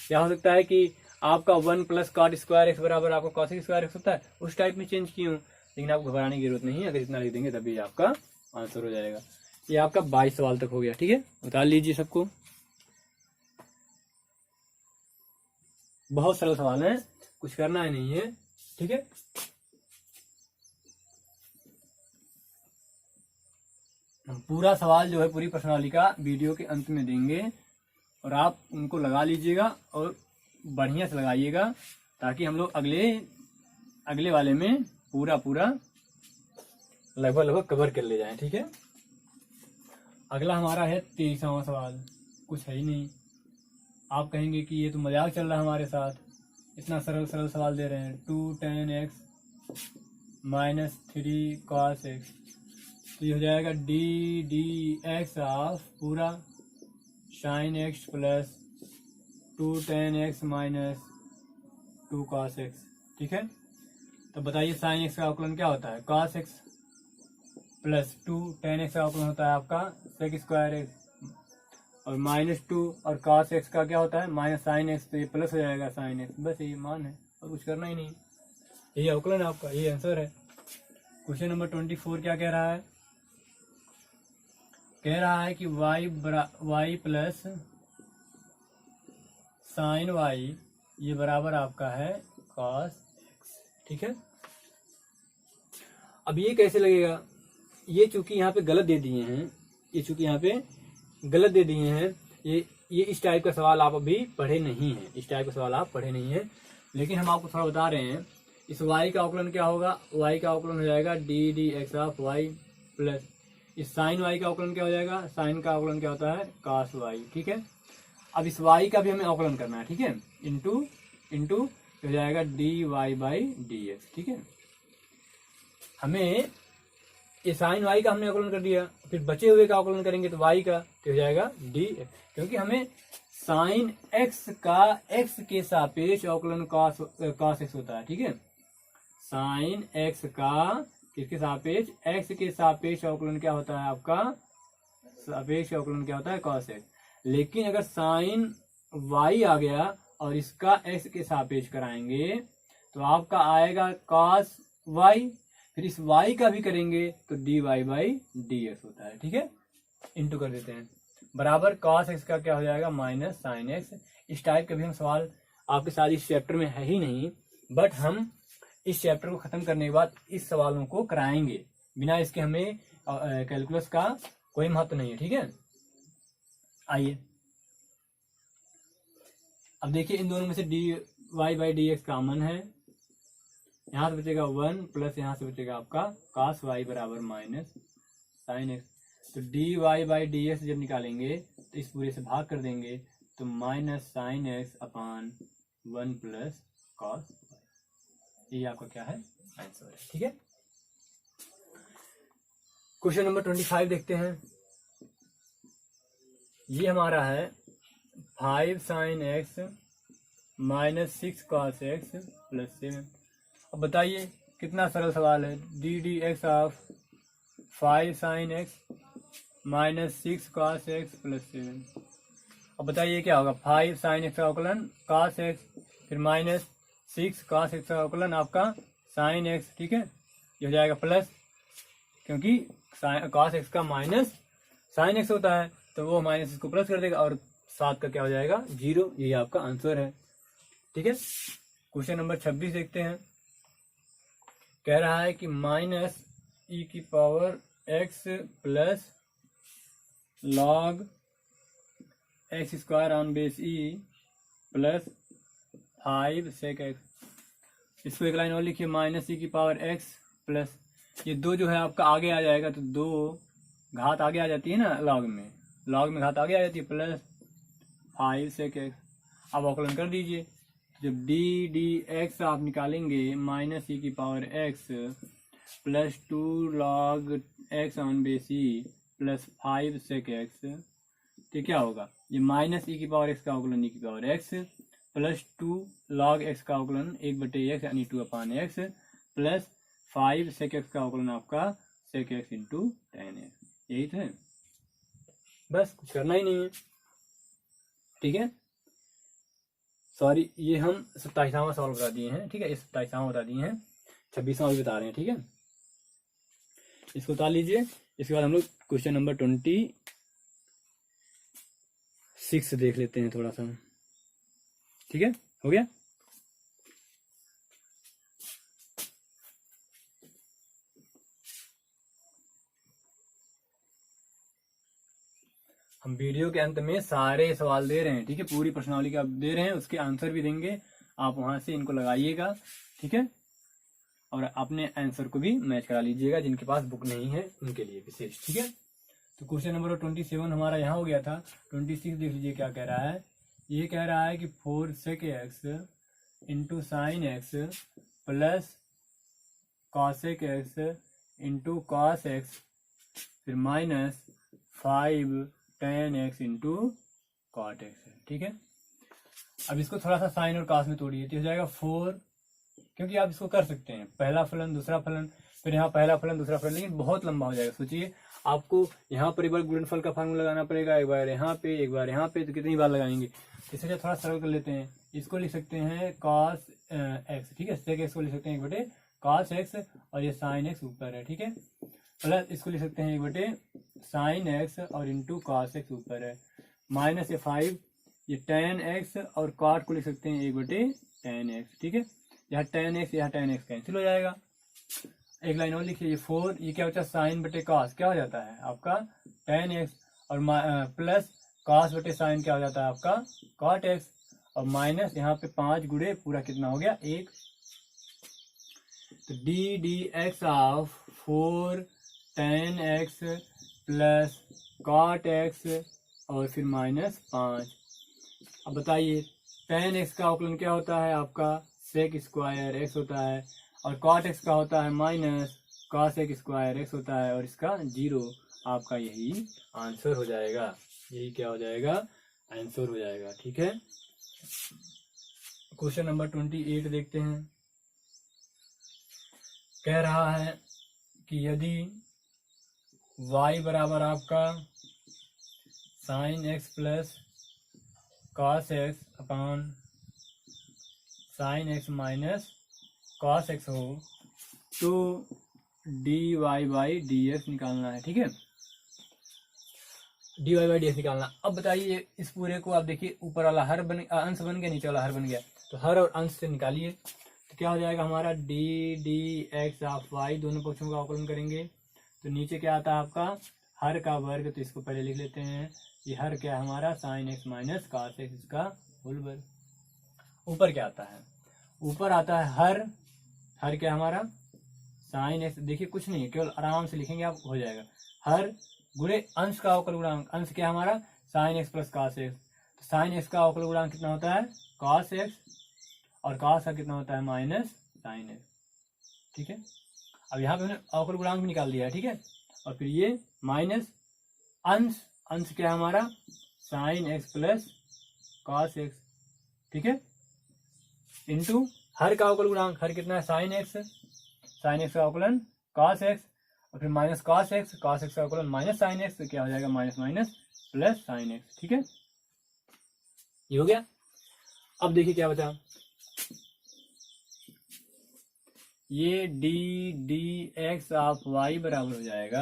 क्या हो सकता है कि आपका 1 प्लस cot स्क्वायर x बराबर आपका cosec स्क्वायर x होता है, उस टाइप में चेंज किए हूँ, लेकिन आपको घबराने की जरूरत नहीं है, अगर इतना लिख देंगे तभी आपका आंसर हो जाएगा। ये आपका 22 सवाल तक हो गया। ठीक है, बता लीजिए सबको, बहुत सरल सवाल है, कुछ करना ही नहीं है। ठीक है, हम पूरा सवाल जो है पूरी प्रश्नावली का वीडियो के अंत में देंगे और आप उनको लगा लीजिएगा और बढ़िया से लगाइएगा, ताकि हम लोग अगले वाले में पूरा लगभग कवर कर ले जाएं। ठीक है, अगला हमारा है 23वां सवाल, कुछ है ही नहीं, आप कहेंगे कि ये तो मजाक चल रहा है हमारे साथ, इतना सरल सवाल दे रहे हैं। 2 tan x minus 3 cos x, तो ये हो जाएगा डी डी एक्स ऑफ पूरा sin x plus 2 tan x minus 2 cos x। ठीक है, तो बताइए sin x का अवकलन क्या होता है, cos x plus 2 tan x का अवकलन होता है आपका sec स्क्वायर x, और माइनस 2 और cos x का क्या होता है माइनस sin x, तो ये प्लस हो जाएगा sin x। बस यही मान है और कुछ करना ही नहीं, यही अवकलन है आपका, यही आंसर है। क्वेश्चन नंबर 24 क्या कह रहा है, कह रहा है कि y प्लस sin y ये बराबर आपका है cos x। ठीक है, अब ये कैसे लगेगा, ये चूंकि यहाँ पे गलत दे दिए हैं, ये इस टाइप का सवाल आप अभी पढ़े नहीं हैं, इस टाइप का सवाल आप पढ़े नहीं हैं, लेकिन हम आपको थोड़ा बता रहे हैं। इस y का अवकलन क्या होगा, y का अवकलन हो जाएगा d d x of y, plus इस साइन y का अवकलन क्या हो जाएगा, साइन का अवकलन क्या होता है cos y। ठीक है, अब इस y का भी हमें अवकलन करना है। ठीक है, इंटू हो जाएगा d y by d x. ठीक है, हमें ये साइन y का हमने अवकलन कर दिया, फिर बचे हुए का अवकलन करेंगे तो y का, तो हो जाएगा डी, क्योंकि हमें साइन x का x के सापेक्ष अवकलन cos x होता है। ठीक है, साइन x का किसके सापेक्ष, x के सापेक्ष अवकलन क्या होता है आपका, सापेक्ष अवकलन क्या होता है cos x। लेकिन अगर साइन y आ गया और इसका x के सापेक्ष कराएंगे तो आपका आएगा cos y, फिर इस y का भी करेंगे तो dy बाई डी एक्स होता है। ठीक है, इंटू कर देते हैं, बराबर cos x का क्या हो जाएगा माइनस साइन x। इस टाइप के भी हम सवाल आपके साथ इस चैप्टर में है ही नहीं, बट हम इस चैप्टर को खत्म करने के बाद इस सवालों को कराएंगे, बिना इसके हमें कैलकुलस का कोई महत्व नहीं है। ठीक है, आइए अब देखिए इन दोनों में से d y by d x common है, यहाँ से बचेगा 1 प्लस यहाँ से बचेगा आपका cos y बराबर माइनस साइन एक्स। तो d y by d x जब निकालेंगे तो इस पूरे से भाग कर देंगे, तो माइनस साइन एक्स अपान 1 प्लस cos y, ये आपका क्या है आंसर है। ठीक है, क्वेश्चन नंबर 25 देखते हैं। ये हमारा है 5 sign x minus 6 cos x plus 7। अब बताइए कितना सरल सवाल है, D d x of 5 sign x minus 6 cos x plus 7। अब बताइए क्या होगा, 5 साइन एक्स का अवकलन cos x, फिर माइनस 6 cos x का अवकलन आपका साइन x। ठीक है, ये हो जाएगा प्लस, क्योंकि cos x का माइनस साइन x होता है, तो वो माइनस इसको प्लस कर देगा और 7 का क्या हो जाएगा 0, यही आपका आंसर है। ठीक है, क्वेश्चन नंबर 26 देखते हैं। कह रहा है कि माइनस ई की power x plus log x square on base e plus 5 sec x. इसको एक लाइन और लिखिए, माइनस ई की पावर x प्लस, ये दो जो है आपका आगे आ जाएगा, तो दो घात आगे आ जाती है ना लॉग में घात आगे आ जाती है, प्लस 5 सेक एक्स। अब अवकलन कर दीजिए, जब डी डी एक्स आप निकालेंगे माइनस ई की power x plus 2 log x on base e plus 5 sec x, तो क्या होगा, ये माइनस ई की पावर एक्स का अवकलन ई की power x plus 2 log x का अवकलन 1/x यानी 2 upon x plus 5 sec x का अवकलन आपका sec x into tan x. यही तो है, बस कुछ करना ही नहीं है। ठीक है, सॉरी ये हम 27वां सॉल्व करा दिए हैं। ठीक है, ये 27वां बता दिए हैं, 26वां भी बता रहे हैं। ठीक है, इसको उतार लीजिए। इसके बाद हम लोग क्वेश्चन नंबर 26 देख लेते हैं थोड़ा सा। ठीक है, हो गया। हम वीडियो के अंत में सारे सवाल दे रहे हैं। ठीक है, पूरी प्रश्नावली का दे रहे हैं, उसके आंसर भी देंगे, आप वहां से इनको लगाइएगा। ठीक है, और अपने आंसर को भी मैच करा लीजिएगा, जिनके पास बुक नहीं है उनके लिए विशेष। ठीक है, तो क्वेश्चन नंबर 27 हमारा यहाँ हो गया था। 26 देख लीजिए क्या कह रहा है। ये कह रहा है कि 4 sec x into sin x plus cosec x into cos x फिर minus 5 tan x into cot x है। ठीक है, अब इसको थोड़ा सा साइन और कॉस में तोड़िए, तो हो जाएगा 4, क्योंकि आप इसको कर सकते हैं पहला फलन दूसरा फलन, फिर यहाँ पहला फलन दूसरा फलन, लेकिन बहुत लंबा हो जाएगा। सोचिए आपको यहाँ पर एक बार गुणनफल का फार्मूला लगाना पड़ेगा, एक बार यहाँ पे एक बार यहाँ पे, तो कितनी बार लगाएंगे। इसलिए थोड़ा सरल कर लेते हैं, इसको लिख सकते हैं कॉस एक्स। ठीक है, सेक एक्स को लिख सकते हैं 1/, कॉस एक्स और ये साइन एक्स ऊपर है। ठीक है, प्लस इसको लिख सकते हैं 1/, साइन एक्स और इंटू कॉस एक्स ऊपर है, माइनस ये 5, ये tan x और कॉट को लिख सकते हैं 1/, tan x। ठीक है, यहाँ tan x यहाँ tan x कैंसिल हो जाएगा। एक लाइन और लिखिए, ये 4, ये क्या होता है साइन बटे कॉस, क्या हो जाता है आपका tan x, और प्लस कॉस बटे साइन क्या हो जाता है आपका कॉट x, और माइनस यहाँ पे 5 गुणे पूरा कितना हो गया 1। तो d d x of 4 tan x plus cot x और फिर माइनस 5। अब बताइए tan x का अवकलन क्या होता है आपका सेक स्क्वायर x होता है, और cot x का होता है minus cos x square x होता है, और इसका 0 आपका यही आंसर हो जाएगा। यही क्या हो जाएगा आंसर हो जाएगा। ठीक है, क्वेश्चन नंबर 28 देखते हैं। कह रहा है कि यदि y बराबर आपका sine x plus cos x upon sine x minus cos x हो, तो d y by d x निकालना है। ठीक है, dy/dx निकालना। अब बताइए इस पूरे को, आप देखिए ऊपर वाला हर अंश बन गया, नीचे वाला हर बन गया, तो हर और अंश से निकालिए तो क्या हो जाएगा हमारा ddx ऑफ y, दोनों पक्षों का अवकलन करेंगे तो नीचे क्या आता है आपका हर का वर्ग, तो इसको पहले लिख लेते हैं, ये हर क्या है हमारा sin x minus cos x इसका होल वर्ग। ऊपर क्या आता है, ऊपर आता है हर क्या हमारा sin x, देखिए कुछ नहीं केवल आराम से लिखेंगे आप, हो जाएगा हर गुणे अंश का अवकल गुणांक, अंश क्या हमारा sin x plus cos x, तो sin x का अवकल गुणांक कितना होता है cos x, और cos का कितना होता है माइनस sin x, ठीक है। अब यहाँ पे हमने अवकल गुणांक भी निकाल दिया है, ठीक है, और फिर ये माइनस अंश क्या है हमारा sin x plus cos x, ठीक है, इंटू हर का अवकल गुणांक, हर कितना है sin x का अवकलन cos x, और फिर माइनस cos x का अवकलन माइनस sin x, तो क्या हो जाएगा minus minus plus sin x, ठीक है, ये हो गया। अब देखिए क्या बचा, ये ddx ऑफ y बराबर हो जाएगा।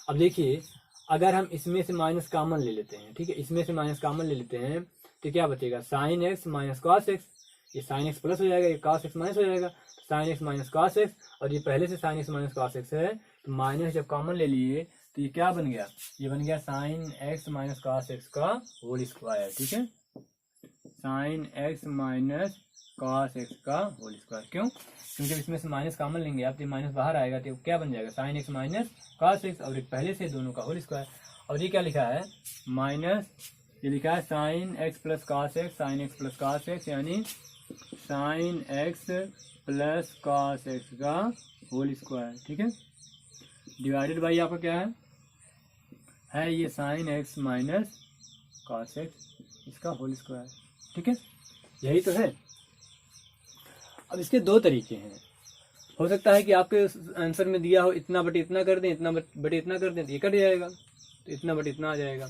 अब देखिए अगर हम इसमें से माइनस कॉमन ले लेते हैं, ठीक है, इसमें से माइनस कॉमन ले लेते हैं तो क्या बचेगा sin x minus cos x, ये sin x प्लस हो जाएगा, ये cos x माइनस हो जाएगा, sin x minus cos x, और ये पहले से sin x minus cos x है, तो माइनस जब कॉमन ले लिए तो ये क्या बन गया, ये बन गया sin x minus cos x का होल स्क्वायर, ठीक है, sin x minus cos x का होल स्क्वायर। क्यों, क्योंकि जब इसमें से माइनस कॉमन लेंगे आप तो माइनस बाहर आएगा तो क्या बन जाएगा sin x minus cos x, और एक पहले से दोनों का होल स्क्वायर, और ये क्या लिखा है माइनस, ये लिखा है sin x plus cos x, sin x plus cos x, यानी sin x plus cos x का होल स्क्वायर, ठीक है, डिवाइडेड बाई आपका क्या है ये sin x minus cos x इसका होल स्क्वायर, ठीक है, यही तो है। अब इसके दो तरीके हैं, हो सकता है कि आपके आंसर में दिया हो इतना बटे इतना कर दें, इतना बटे इतना कर दें तो ये कट जाएगा, तो इतना बटे इतना आ जाएगा,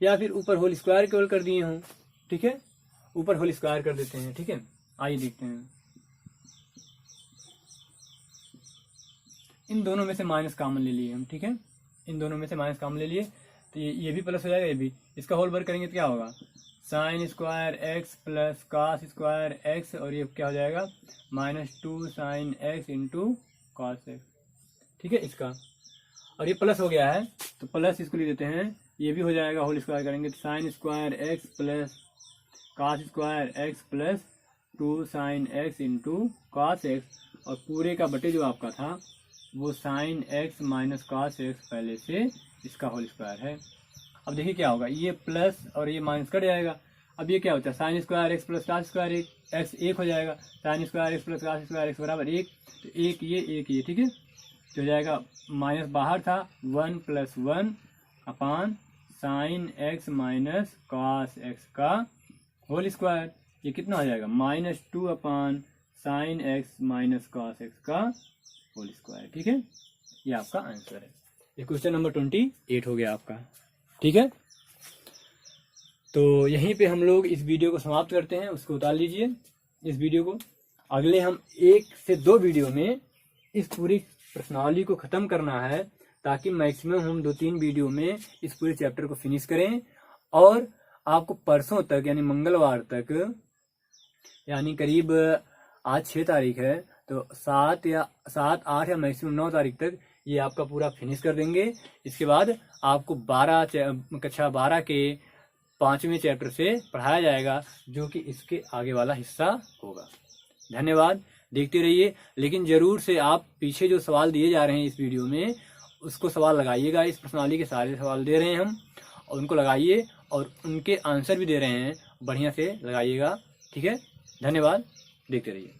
या फिर ऊपर होल स्क्वायर केवल कर दिए हों, ठीक है, ऊपर होल स्क्वायर कर देते हैं, ठीक है, आइए देखते हैं। इन दोनों में से माइनस कॉमन ले लिए हम, ठीक है, इन दोनों में से माइनस कॉमन ले लिए तो ये भी प्लस हो जाएगा, ये भी, इसका होल वर्ग करेंगे तो क्या होगा sin square x plus cos square x, और ये क्या हो जाएगा -2 sin x into cos x, ठीक है, इसका, और ये प्लस हो गया है तो प्लस इसको लिख देते हैं, ये भी हो जाएगा, होल स्क्वायर करेंगे तो sin square x plus cos square x plus 2 sin x into cos x, और पूरे का बटे जो आपका था वो sin x minus cos x पहले से इसका होल स्क्वायर है। अब देखिए क्या होगा, ये प्लस और ये माइनस कट जाएगा, अब ये क्या होता है sin square x plus cos square x, एक हो जाएगा, sin square x plus cos square x बराबर एक, तो एक ये, ठीक है, तो हो जाएगा माइनस बाहर था 1 प्लस 1 अपान sin x minus cos x का होल स्क्वायर, ये कितना हो जाएगा -2 अपान sin x minus cos x का होल स्क्वायर, ठीक है, ये आपका आंसर है। ये क्वेश्चन नंबर 28 हो गया आपका, ठीक है। तो यहीं पे हम लोग इस वीडियो को समाप्त करते हैं, उसको उतार लीजिए इस वीडियो को। अगले हम 1 से 2 वीडियो में इस पूरी प्रश्नावली को ख़त्म करना है, ताकि मैक्सिमम हम 2-3 वीडियो में इस पूरे चैप्टर को फिनिश करें, और आपको परसों तक यानी मंगलवार तक, यानी करीब आज 6 तारीख है, तो 7, 8 या मैक्सिमम 9 तारीख तक ये आपका पूरा फिनिश कर देंगे। इसके बाद आपको कक्षा 12 के 5वें चैप्टर से पढ़ाया जाएगा, जो कि इसके आगे वाला हिस्सा होगा। धन्यवाद, देखते रहिए, लेकिन जरूर से आप पीछे जो सवाल दिए जा रहे हैं इस वीडियो में, उसको सवाल लगाइएगा। इस प्रश्नावली के सारे सवाल दे रहे हैं हम, और उनको लगाइए, और उनके आंसर भी दे रहे हैं, बढ़िया से लगाइएगा, ठीक है। धन्यवाद, देखते रहिए।